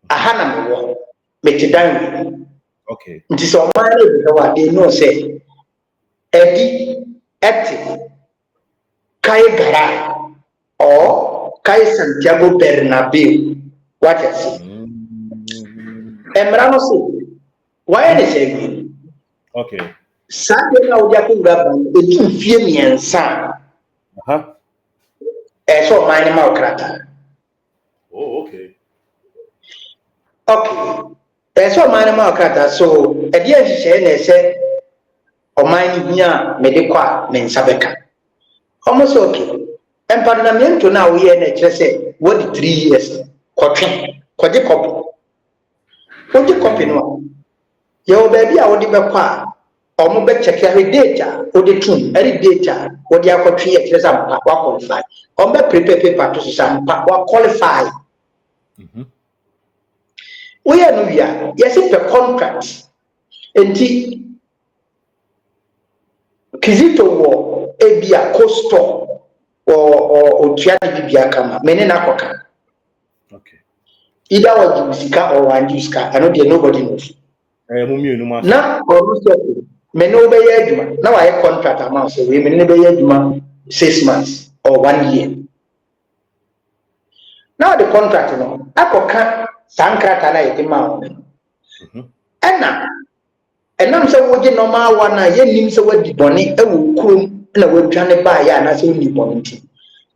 a hanam war, make it down. Okay, it is all my they know say, Eddie, active. Kai Gara or Kai Santiago Bernabeu. What is it? Emrano say, why is it? Okay. Sunday now, we are going to do Fiemi and Sam. So, my name is Krata. Oh, okay. Okay. There's one man ma krata so e dia hihye na ese oman ni hia me de kwa me nsabeka. Almost okay. Empanamento na we na kire say what 3 years kwotwe kwaje kopo. Kwaje kopi no. Ye obabi a wodi bekwa omo be check every data wodi tun every data wodi akotwe e kire say wa qualify. Omo be prepare paper to say wa qualify. We are no ya yes per contract enti kizito wo ebia costo or tiadi bibia kama mene na koka. Okay. Either what you sika or one use car, I know there nobody knows. Now or mene obey aduma. Now I contract amount so we mene obey aduma 6 months or 1 year. Now the contract no akoka sankrata na yedima enam se woje normal one na ye nim se wadi boni e wo krom na wadwane ba ya na se woni boni ti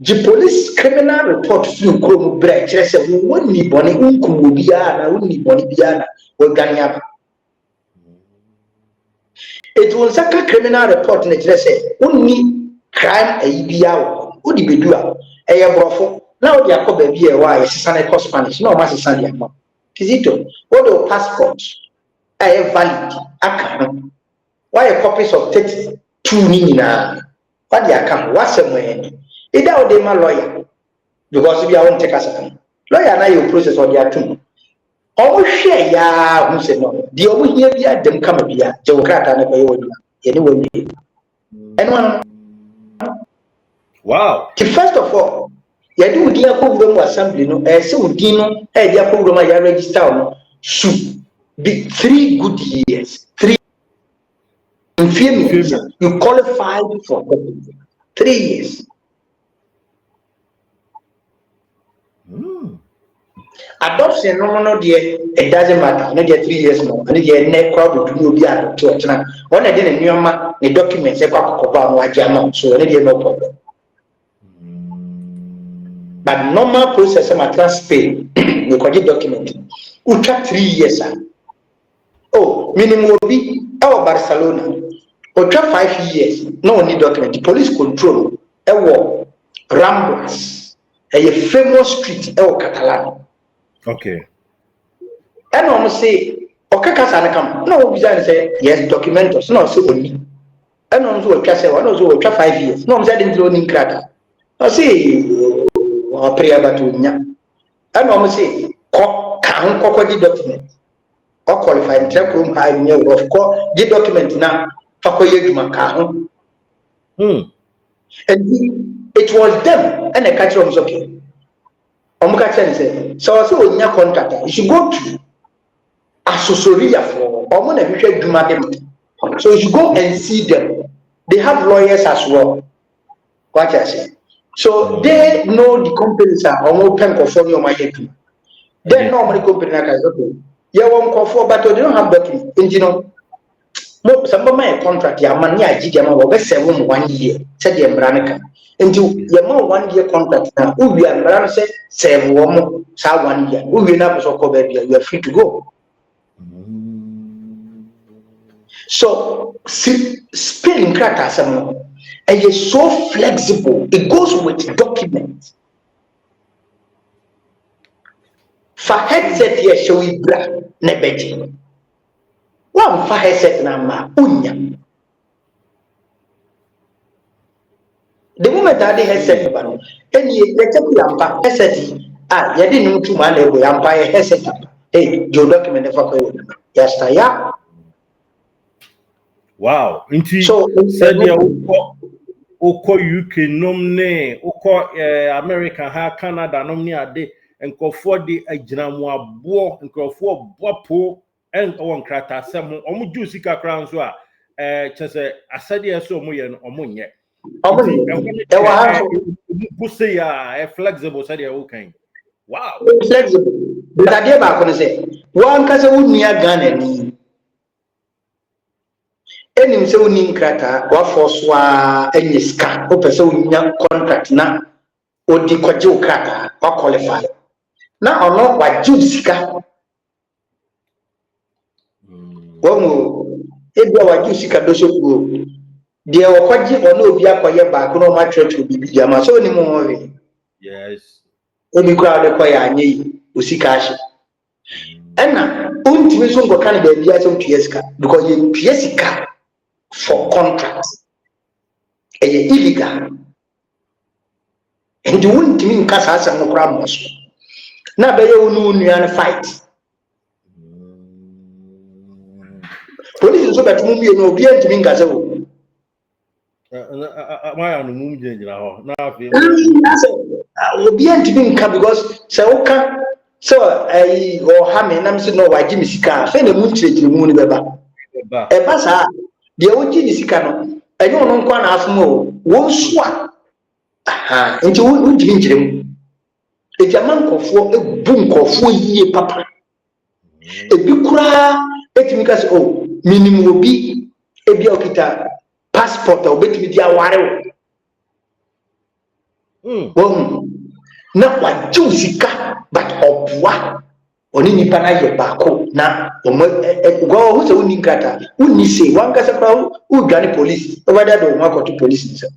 the police criminal report flu krom bra kire se woni boni unkum obi ya na woni boni bia na wadwane aba it will saka criminal report na kire se woni crime bia wo di bedua e ye brofo na odi akoba bia e wa ye sisa na cost Spanish na o ma sisa dia ma kizito what your passport are valid account why copies of 32 nina what the account what's somewhere either they my lawyer because if you won't take us a lawyer now you process or the account or share ya who say no the over here be at them come here geocrat and anyway anyone wow first of all you do the program assembly no so dino the program you register no should be 3 good years. 3 years. You qualified for 3 years. Adoption no dear, it doesn't matter. No dear 3 years more. No dear neck crowd to be at church now. One I didn't know the documents about so no problem. But normal process of transfer, you can get document. We track 3 years. Oh, minimum be our Barcelona. Or 5 years, no need document. The police control a war, Ramblas, a famous street, El Catalan. Okay. And I say, okay, come. No, we say, yes, documenters, no, so only. And I will say, one also 5 years. No, I'm saying, loaning cracker. I say, prayer batunya. And I say, can't document. Or qualified check room high near of course the document now and it was them and the catcher was okay. Said so in your contract you should go to Asosoria for so you should go and see them. They have lawyers as well. What I say. So they know the companies are almost 10 for my head. Then normally company okay. You won't call for, but they don't have document. You know, some of my contract, your money, I did them over 1 year, said the Embranica. And you your 1 year contract now, who we are say, 1 year, who will not so baby, you are free to go. So, spelling crackers and it's so flexible, it goes with documents. For headset here show we bra nebeji. One for headset na ma unya. The moment that the headset bano, any let's yampa headset yadi no tu ma lebo yampa headset. Hey, your document for you. Yes, ya. Wow. So said ya uko UK nomne, uko America ha Canada nomne ade. Nkofo de aginamu abo nkofo bopo en on krata sem omu juice kakra nso a chese asade eso omu ye no omu nye e wa ha buse ya flexible sade e wokan wow flexible but ade ba ko ne se wan ka se wunua Ghana ni enim se wuni krata wa force wa enyiska o pese wunya contract na odi kwaje krata wa qualify. Now or not by Judicica Womo ebia wagye sika do so kuo de okwaje ono obi akoye baako no ma church obi bi ama so ni mo we Yes. obi kura de koye anye osika ahye ena untimi so ngo kan da bia so tuesika because you tuesika for contract illegal and you untimi nkasa asa no kura mo so na be ye onu nua fight police so betu mu no obi antimi nkasa wo Why no mum jenjira ho na afi obi antimi nka because se woka so o ha me nam se no waji misika fe na mu nkyerɛkyerɛ mu ni beba eba sa de oji ni sika no enyo no nkwa na afmo wo nso a aha nti wo ntimi nkyerɛ mu ejama nkɔfo ebu nkɔfo yie papa ebi kura etimi ka se o minimum obi ebi okita passport obetimi dia ware wo na waji sika but obwa oni nipa na ye baako na go hu se uni nkata uni se wanka se pra u dwane police over there do ma to police nisa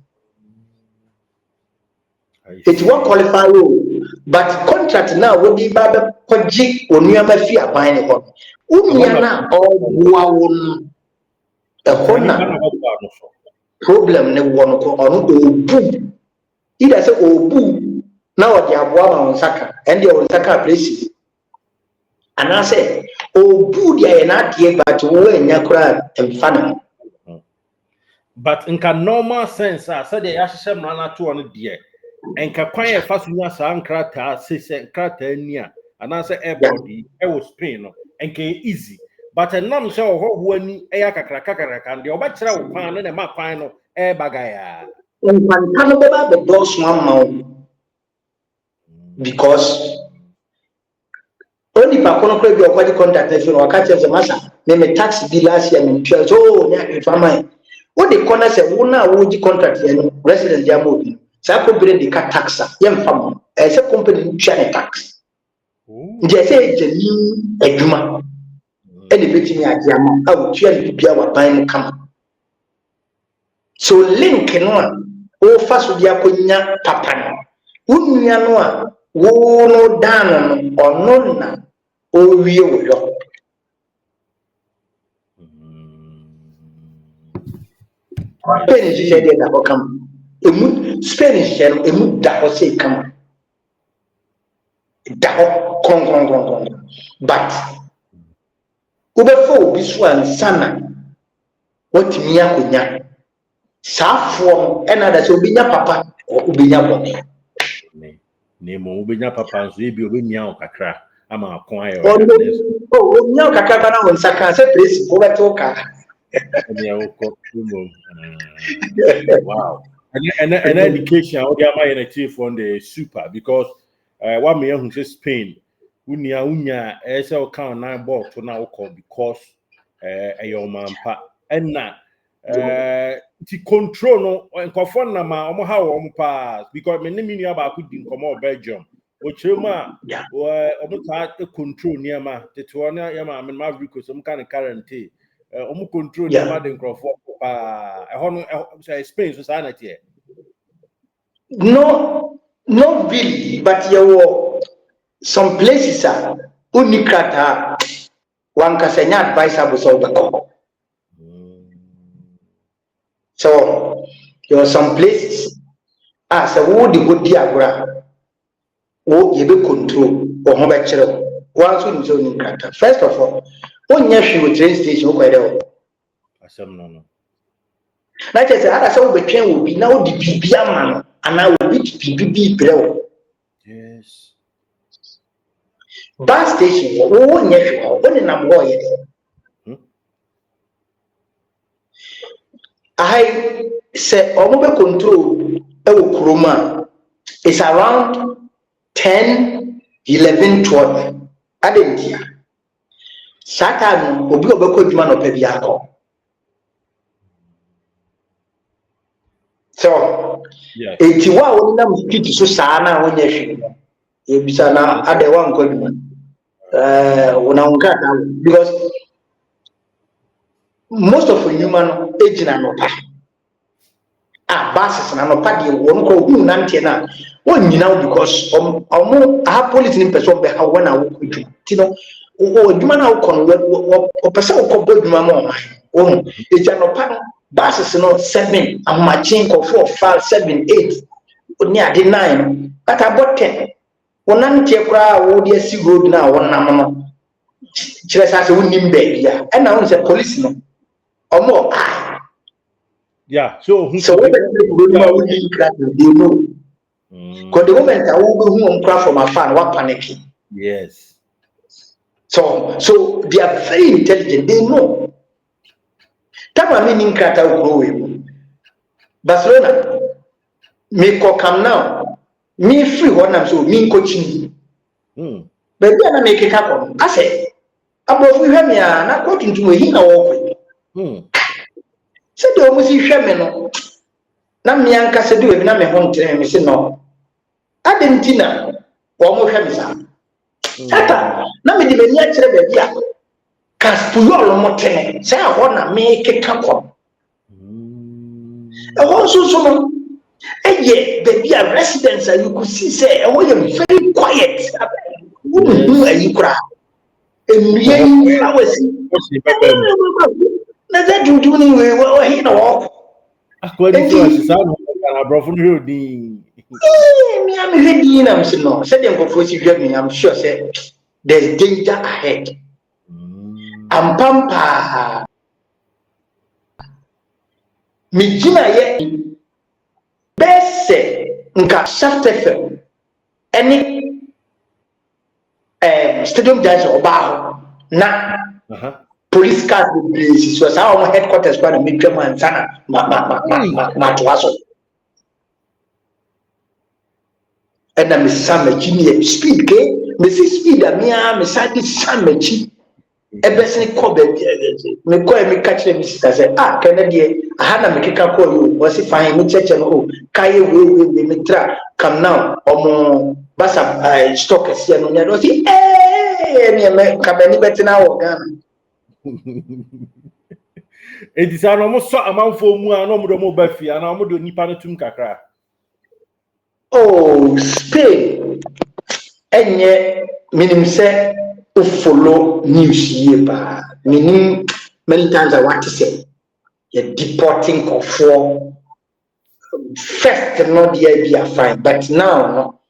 it won't qualify you but contract now will be baba kwaji onuama fi aban ne ho unia na obwa won e hona problem ne won ko onu obu ida se obu na odi aboa ma onsaka and the onsaka place anase obu dia na die but wo enya kura emfana but in ka normal sense said ya hyehyɛ mra na to on die enka kwan e fa so nya sa nkrata se nkrata ni a anase airport e wo Spain no enka easy but enam se ho ani e ya kakra kan de oba kyerɛ wo kwan no na ma kwan no e bagaya nkwanka no beba be dos mamma because only pa kono kra bi okwaji contact na fi no waka che masa me tax bill last year me pia so nya ifama wo de kona se wo na wo ji contract ya no resident ya mo bi sa ko bire de ka taxa ye mfam se company ntwa ne tax nje se jeni adwuma e de betimi ade ama a wo tua ne bia wa ban kama so link no o fa so dia konya papa no unya no a wo no dan no ono na o wie wo yo Spanish je de na okam emu Spanish je no emu da ho se kam da ho kon but ubefo obi so ansana wotimi akonya safo ena da se obi nya papa obi nya bone Nemo ubenya papa so ebi obenya okakra ama akon ayo nya okakra na won saka se place go beto ka wow and education o dia my chief on the super because what me who say Spain unya ese o kan na ball to na ukọ because ayo mampa and na ti control no nkofo na ma omo ha wo pa because me nimi nua ba ku di nkomo Belgium o chema omo ta control niama teto na ya ma me Maverick so mo kan guarantee omo control niama de nkofo pa e ho no Spain so sa na tie no really but you were some places are unikata one kasenya advisable so bako. So there are some places as a wood would be agra or you be control or home actually once in zoning character. First of all, one year she would train station quite well. No. Like I said, I saw the train will be now the BB man and I will be BB below. Yes. Bus station, one year, one in a boy. I say omobe control Kuruma is around 10, 11, 12. Adentia. Satan obi obeko djuma no pe biako. So, eti wa woni na mfiti so saa na wonya hwe. Ebisa na adewa nkwaduma. Una unkata because most of the human age na no pa basis na no pa de won ko hu nante na won nyina because omo police ni person be ha wona wo kuju ti no o djuma na wo kon wo person wo ko bo djuma mo won eja no pa basis no 7 amachin ko 4 5 7 8 oni ade 9 but about 10 wonante kura wo de si road na wonam no kire sa se wonim ba bia e na won se police no omo yeah, so we wonim crack dey know because the moment I will be home crack from afar what panicking. Yes. So they are very intelligent. They know. Tama meaning krata ukrowe. Barcelona, me come now. Me free one am so me coaching. But then I make it happen. I say, above we have me na coaching to me na walk. Say the almost share me no. Na me anka se do e na me home tell me say no. Adentina, almost have me sa. Tata, na me di be nya kire ba bia. Kaspuyolo motene. Say I wanna make it happen. I also so yeah, baby, a residence you could see say I was very quiet. You cry. And yeah, flowers. Na that you do anyway, well, he know. According to us, I'm bro from here. Me, I'm ready. I'm saying no. Say them go for me. I'm sure. Say there's danger ahead. I'm pampa. Me jina ye. Bese nka Shaft FM. Any stadium dance oba na. Police cars will be so our headquarters by the midterm and sana matuaso. And I'm some speed game, Mrs. Speed, me side some chi. A person called me call me catch them, Mrs. Say, Kennedy, I had a make call you, was it fine? Me check and oh, Kaye will be mitra, come now, or more Bassa stockers, and on your see, eh, come any better now, gun. It is almost so amount for more no more Buffy and I'm doing Nipanatum Kakra. Oh, Spain, and yet, meaning say, follow news here, meaning many times I want to say, you're deporting of four. First, not the idea fine, but now, no.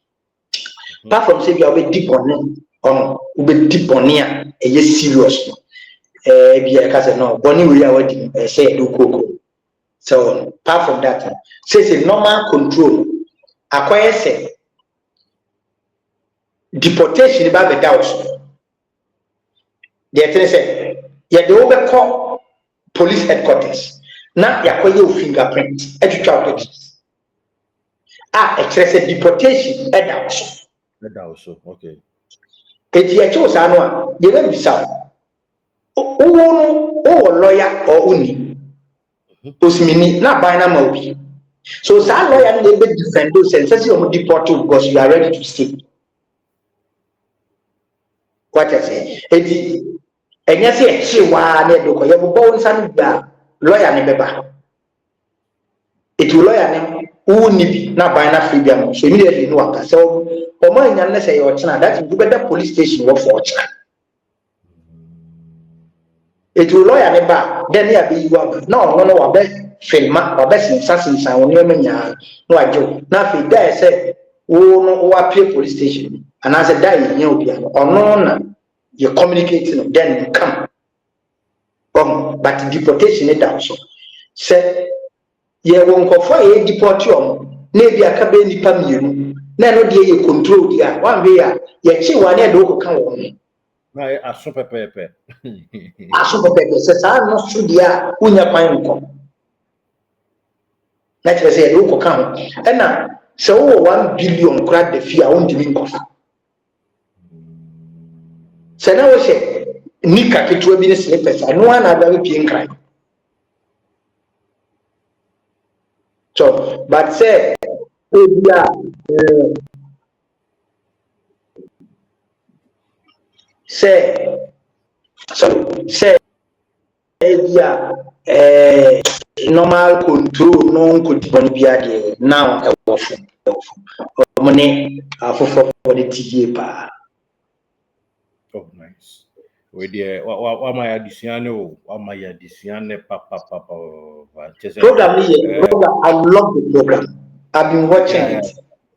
Apart from saying you are deep on here, it's serious. Be a cousin, no, Bonnie, we are waiting, say, do cocoa. So, apart from that, says a normal control, acquire say, deportation about the doubts. The attorney said, yeah, they overcall police headquarters. Now, you acquire your fingerprint, educated. Excessive deportation, also, okay. If you chose annual, you will be sound. Oh, lawyer or uni. Usmini, not by now. So, that lawyer will be defend those sentences of deported because you are ready to stay. What I say? And yes, she was near the bones and lawyer never. It will lawyer name who need not by enough freedom. So immediately no one. So, or more than say your channel, that's you better police station work for channel. It will lawyer never, then there be you are no, best film or best in assassin sound near me. No, I do. Nothing there say, oh, no, appear police station. And as a die, you know, or no, you're communicating, then you come. But deportation is also. Say, ye won't go for a deport you. Maybe a cabin depam you. None of you control the one way. Yet she wanted to come on. A super pepper. A super pepper says, I'm not sure the air when you're fine. Let us say, local count. And now, so 1 billion crack the fear won't be cost. So now we say, Nika to be slippers, and no one other being crime. So, but say, say, yeah, normal control, no could be a now money for the TV. Oh, nice. With the what my addition, papa. Program, I love the program. I've been watching it. I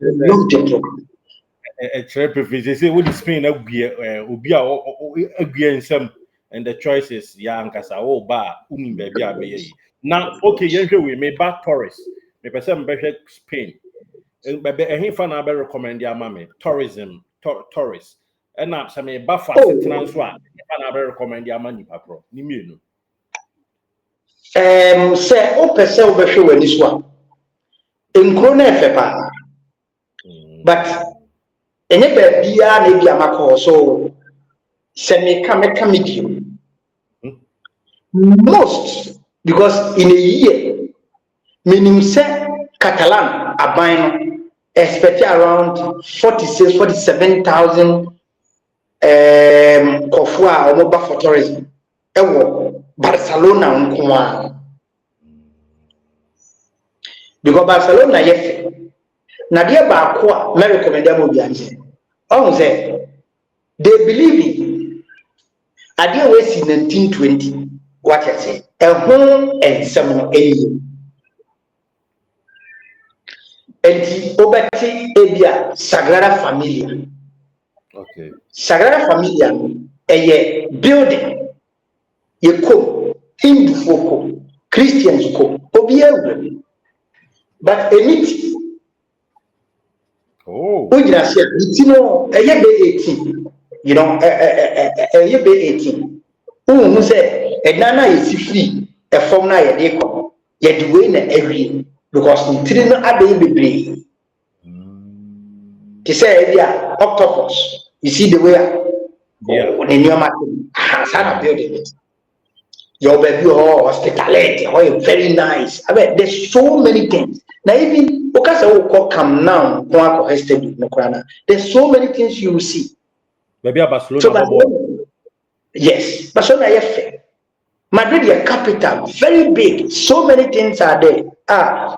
love the program. A preference say what is Spain obi a some and the choices ya nkasa o ba uni baby abeye now okay yenhwe we me back tourist me person be Spain bebe ehin fa na be recommend ya mama tourism tourist and na some me ba fa setena so a fa na be recommend ya mama nipa pro ni mienu say o pese o be hwe wani so a enkro na efe pa but enye bia na bia makọ so se me ka medium most because in a year minimum say Catalan aban expect around 47,000 kofu a omo ba for tourism ewo Barcelona nko because Barcelona yefe na dia ba ko a me recommend am obi anje on say they believe in idea we see 1920 what I say a home and some area and obeti ebia Sagrada Familia. okay Sagrada Familia a building ye come Hindu folk Christians ko obi ewu but a meet oh ojira se itino eye be 18 you know eye be 18 who say e nana is free e form na ye dey come ye the way na every because itino no ade bebre they say area octopus you see the way yeah on the new market sana building it your baby hospitality very nice I mean there's so many things now even okasa wo come now go akọ hested no krana there's so many things you will see baby Barcelona so yes Barcelona yes Madrid your capital very big so many things are there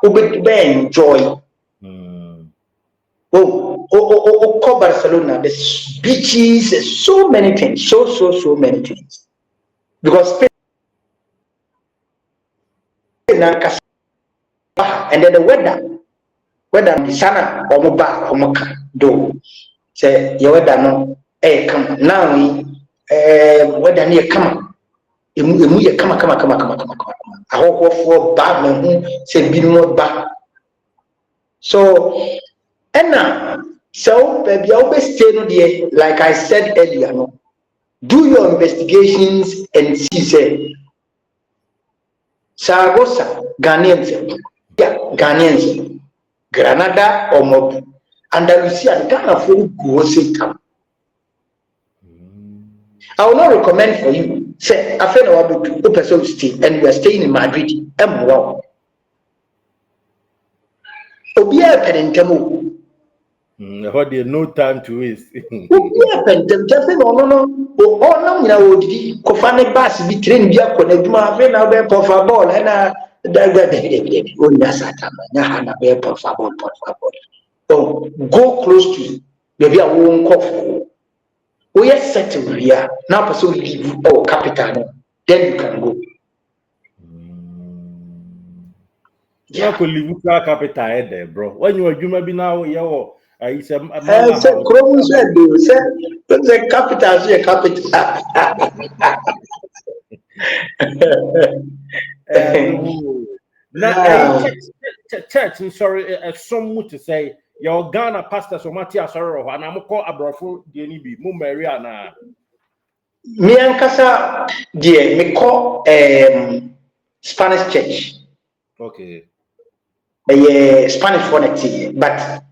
we enjoy oh Barcelona the beaches so many things so many things because and then the weather the sana omoba omoka do say your weather no come now weather near come emu ye come ahoko for bad man say bi no ba so and so baby always stay no there like I said earlier no do your investigations and see say Saragossa Ghanaians Granada or Mobu Andalusia Ghana for go sit down. I will not recommend for you say I feel our person stay and we are staying in Madrid wow Obia Penentamo no time to waste Obia Pentem just no oh no you know did kofane bus be train bia ko na djuma fe na be por favor na onya satama nya hana be por favor oh go close to baby a wo nkofo we are settled here now person leave capital then you can go yeah ko leave capital there bro when you adjuma bi now you I say Chrome said the capital is a capital. Now, church, sorry, some to say your Ghana pastor so Matthias Sorrow, and I'm called Abrafo DNB, Mumaria na. Me and Casa, dear, me call Spanish church. Okay. Spanish phonics, but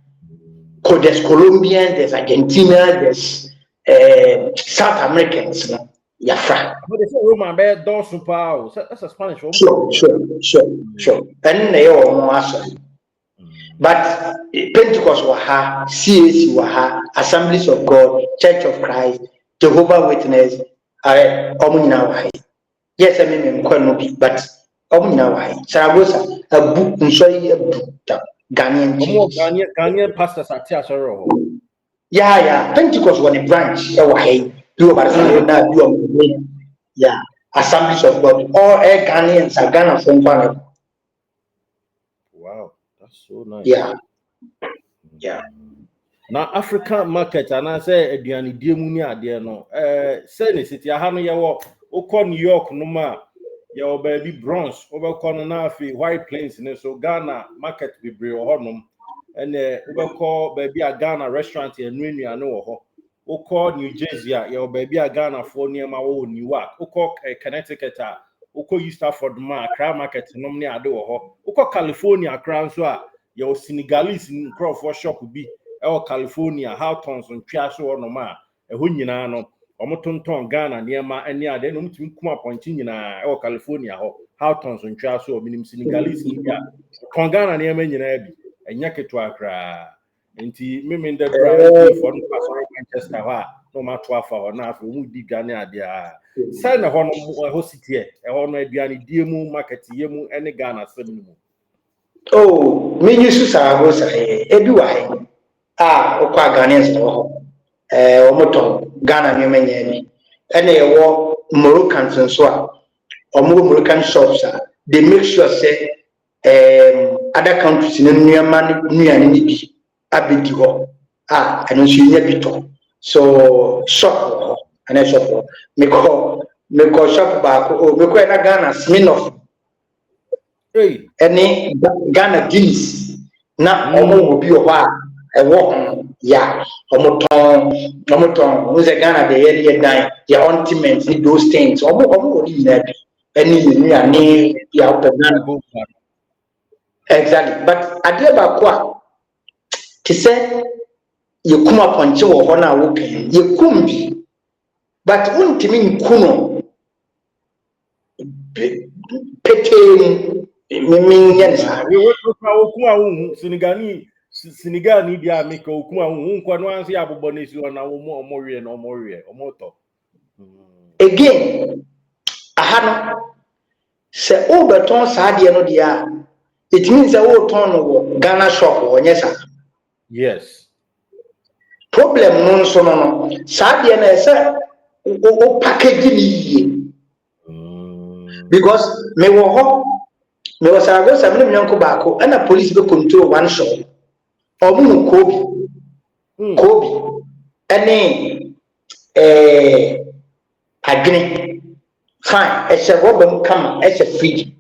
there's Colombian, there's Argentina, there's South Americans. Yeah, but they say Roman bear don't super. That's a Spanish one. Sure. And they all know but Pentecost waha, CAC waha, Assemblies of God, Church of Christ, Jehovah's Witness, Omuna waha. yes I mean no be but nyina why Saragossa abu nsori abu Ghanaian cheese Ghanaian pastors at Tiasoro. yeah Pentecost was a branch why you Barcelona you yeah Assemblies of God all Ghanaians are Ghana from Ghana. Wow, that's so nice. Yeah. Now African market and I say aduane die mu ni ade no say ne city aha no ye wo ukọ New York no ma ye wo baby Bronx obekọ no na afi White Plains ne so Ghana market bebre ho nom ene obekọ baby a Ghana restaurant ye nuanu no ho ukọ New Jersey ye wo baby a Ghana fo niema wo Newark ukọ Connecticut a ukọ East Stafford ma Accra market nom ni ade ho ukọ California Accra so a ye wo Senegalese crowd shop bi California, how tons on Triaso or Noma, a Hunyina no, or Motonton, Ghana, near my and near then to come up on Tina or California, how tons on Triaso, meaning Senegalese, Ghana near Meninabi, and Yaketwa cry. And tea, meaning the brand for Manchester, no matter for now, who be Ghana, dear. Send a honor hosity, a honor Diani Diemu, market Yemu, and a Ghana seminar. Oh, me used to Saragossa, Eduai. Okwa Ghanaians no omoton Ghana ni menyani ene yewo Moroccans nso a Moroccan shops they make sure say other countries in nuanu ni bi abedi ho eno so nya bi to so shop and shop me ko shop ba ko me ko na Ghana Smirnoff ene Ghana Guinness na omo obi o ha yeah, Omoton, who's a Ghana, the area nine, your ultimate, those things, exactly. But I did about what to say you come up on Joe or Hona Woken, you couldn't be, but wouldn't mean Kuno Pete, meaning yes, Senegal ni dia make okuma nkwa no anse abobonesi ona omowie na omoto again ahano se o beton saade no dia it means o ton no Ghana shop onye sa yes problem no so no saade na se o package ni because me wo Saragossa me nyanko baako ana police be control one shop omu Kobe any agni fine it's a robber come it's a fridge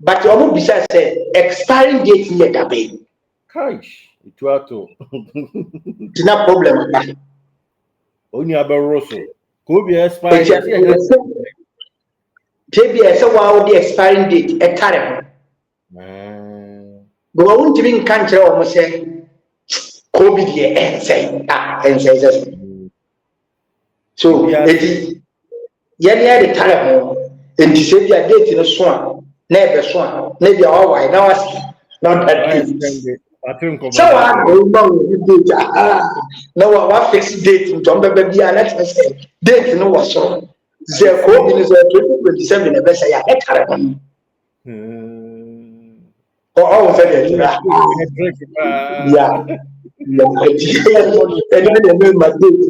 but omu bisa say expiring date here da be kaish ituato tina problem ba oni aberoso Kobe expire TBS wow the expiring date etare go won't even can't tell almost say Kobe the and so eti yɛne de tare ho enti sɛ bia date no so a na ebe so a na bia ɔwai na wasi not that date so wa go ba wo date na wa fix date ntom beba bia na tell say date no was so ze ko bi no 2027 na be say ya tare ho oh say yeah and then they my date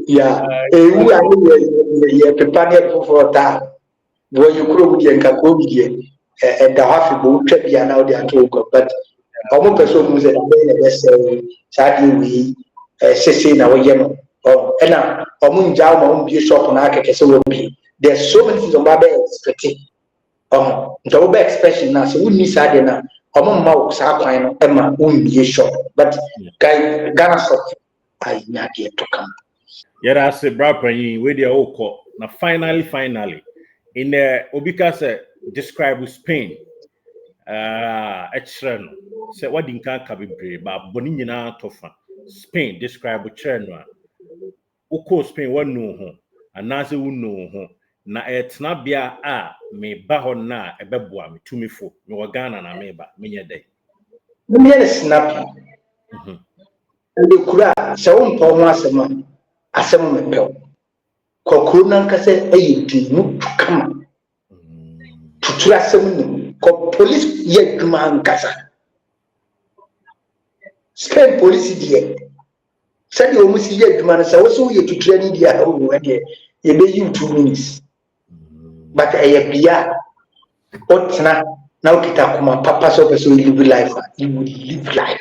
yeah we are prepared for that when you grow with your Kakobi and the half of the trip now they are told but our person who's a best sadly we say now and now Omunja won't be a shop on Aka will be there's so many things on my expecting the over expression now so we need sad now Omo sa kwan Emma be shop but guy Ghana shop I not yet to come. Yeah, say brapanyi we dey okọ na finally in Obika say describe Spain extra no say what din kan ka bebre ba boni nyina tofa Spain describe cherno okọ Spain one no ho anase wonu ho na etna bia a me ba ho na ebeboa me tumifo me wo Ghana na me ba menye dey me dey snap and the kura se won po mo asem me pe kokoro nan ka se ayi di mu kama tutura sem ko police ye dwuma nkasa Spain police die said you must see a man so you to train dia o e ye be you 2 minutes but a bia otna now kita kuma papa so person live life you will live life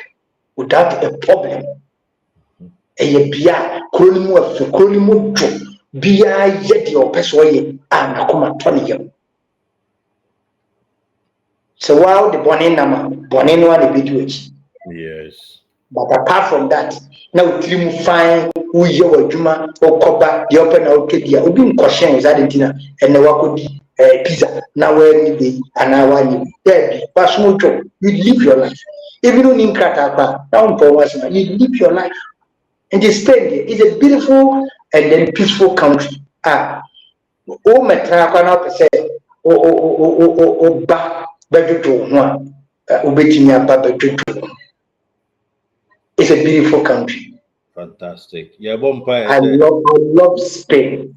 without a problem a bia kronimu afi kronimu jo bia ye de o person ye ana kuma toniye so while the bonin nama bonin no the video yes. But apart from that, now you find who you are Juma or Coba, the open out Kedia, who been question is Argentina, and the Wakodi pizza. Now where you be, and now when you dead, but small job, you live your life. Even in Kratapa, down for once, you live your life. And the Spain is a beautiful and then peaceful country. Oh, Metra cannot say, oh, Bajuto, one, Ubetimia Bajuto. It's a beautiful country. Fantastic. Yeah, I love Spain.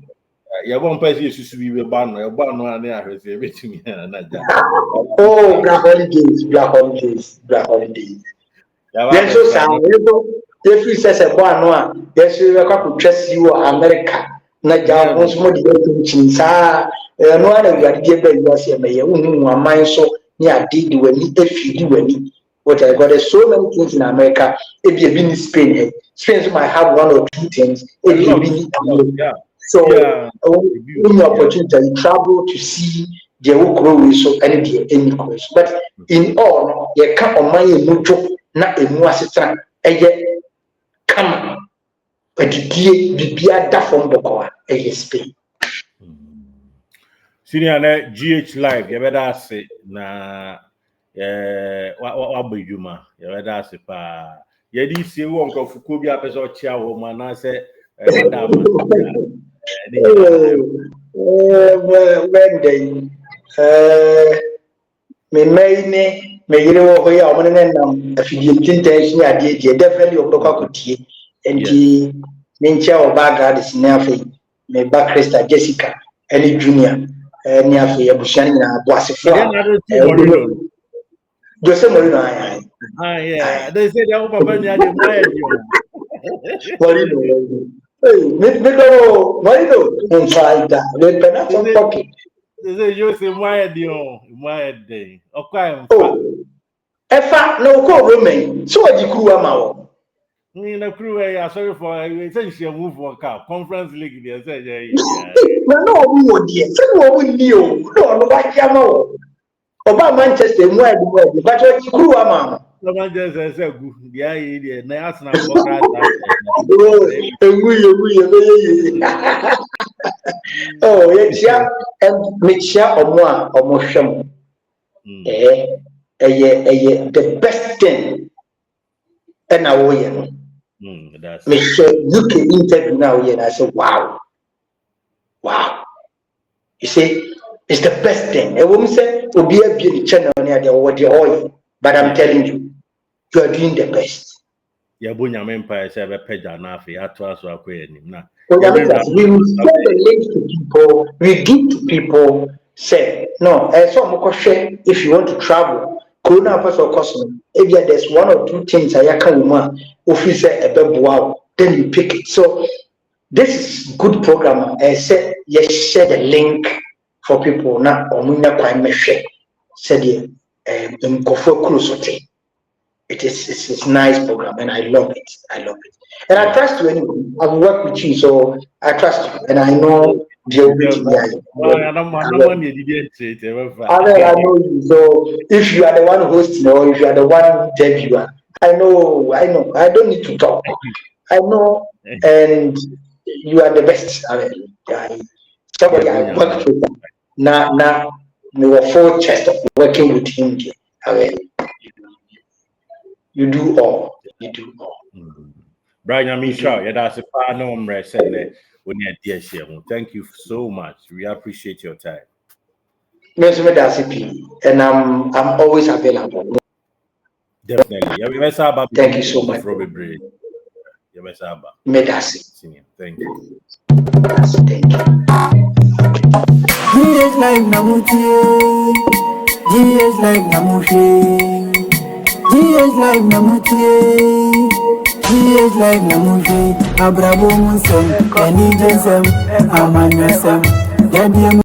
Yeah, one person used to be a ban and I heard everything. Oh, black holidays. Yes, so sad. If you say a ban, yes, you are trust you America. Not just once more the Chinsa. No one will give you a mayor who are mine so near did when if you do any. What I got there's so many things in America. If you've been in Spain, Spain might have 1 or 2 things. If you've been in America, so when you opportunity you travel to see the grow so any course. But in all, you can't on my mucho na emu asitra eye come but the bia da from boko eye Spain. Senior GH Live, you better say na what be you ma? You better say pa. You did see one of Fukubi episode chia woman. I said, when they me you know where I'm going to if you didn't intention, definitely of the and the Mincha or Baga is nothing. Me back Krista Jessica, any junior, near Bushana, Bossifua. Jose Morino, yeah, they said they open Morino. Morino, inside that. They cannot pocket. They say Jose my day. Okay. Oh, Efa no call Roman. So what you crew am in a crew, sorry for essentially move for car conference league. They said, no, we would dear. Say we knew. No, why Yamo. Oba Manchester mwedi but you crew ama no Manchester say good dia here na Arsenal for oh yeah me share omo hwem the best thing and I wo ye that's me share UK interview now and I say wow you see it's the best thing. A woman said, "Will be a channel near the oil." But I'm telling you, you are doing the best. Yeah, Bunya Empire said, "I paid Nafi. I trust our queen." We will send the link to people. We give to people. Say no. If you want to travel, Corona first or custom. If there's 1 or 2 things I can officer a then you pick it. So this is good program. I said yes, share the link. For people now, Omunya Prime Meshe said in Kofo Krusote. It's a nice program and I love it. And I trust you anyway. I've worked with you, so I trust you and I know the I know you. So if you are the one hosting or if you are the one interviewer, I know. I don't need to talk. I know, and you are the best. Somebody I worked with. Now, we were full chest of working with him. You do all. Brian Misha, that's a partner. Thank you so much. We appreciate your time. And I'm always available. Definitely. Thank you so much. Thank you. life namutie, GH life namutie, GH life namutie, GH life namutie. Abrabo munsem, eni jensem, amanyosem, yadiem.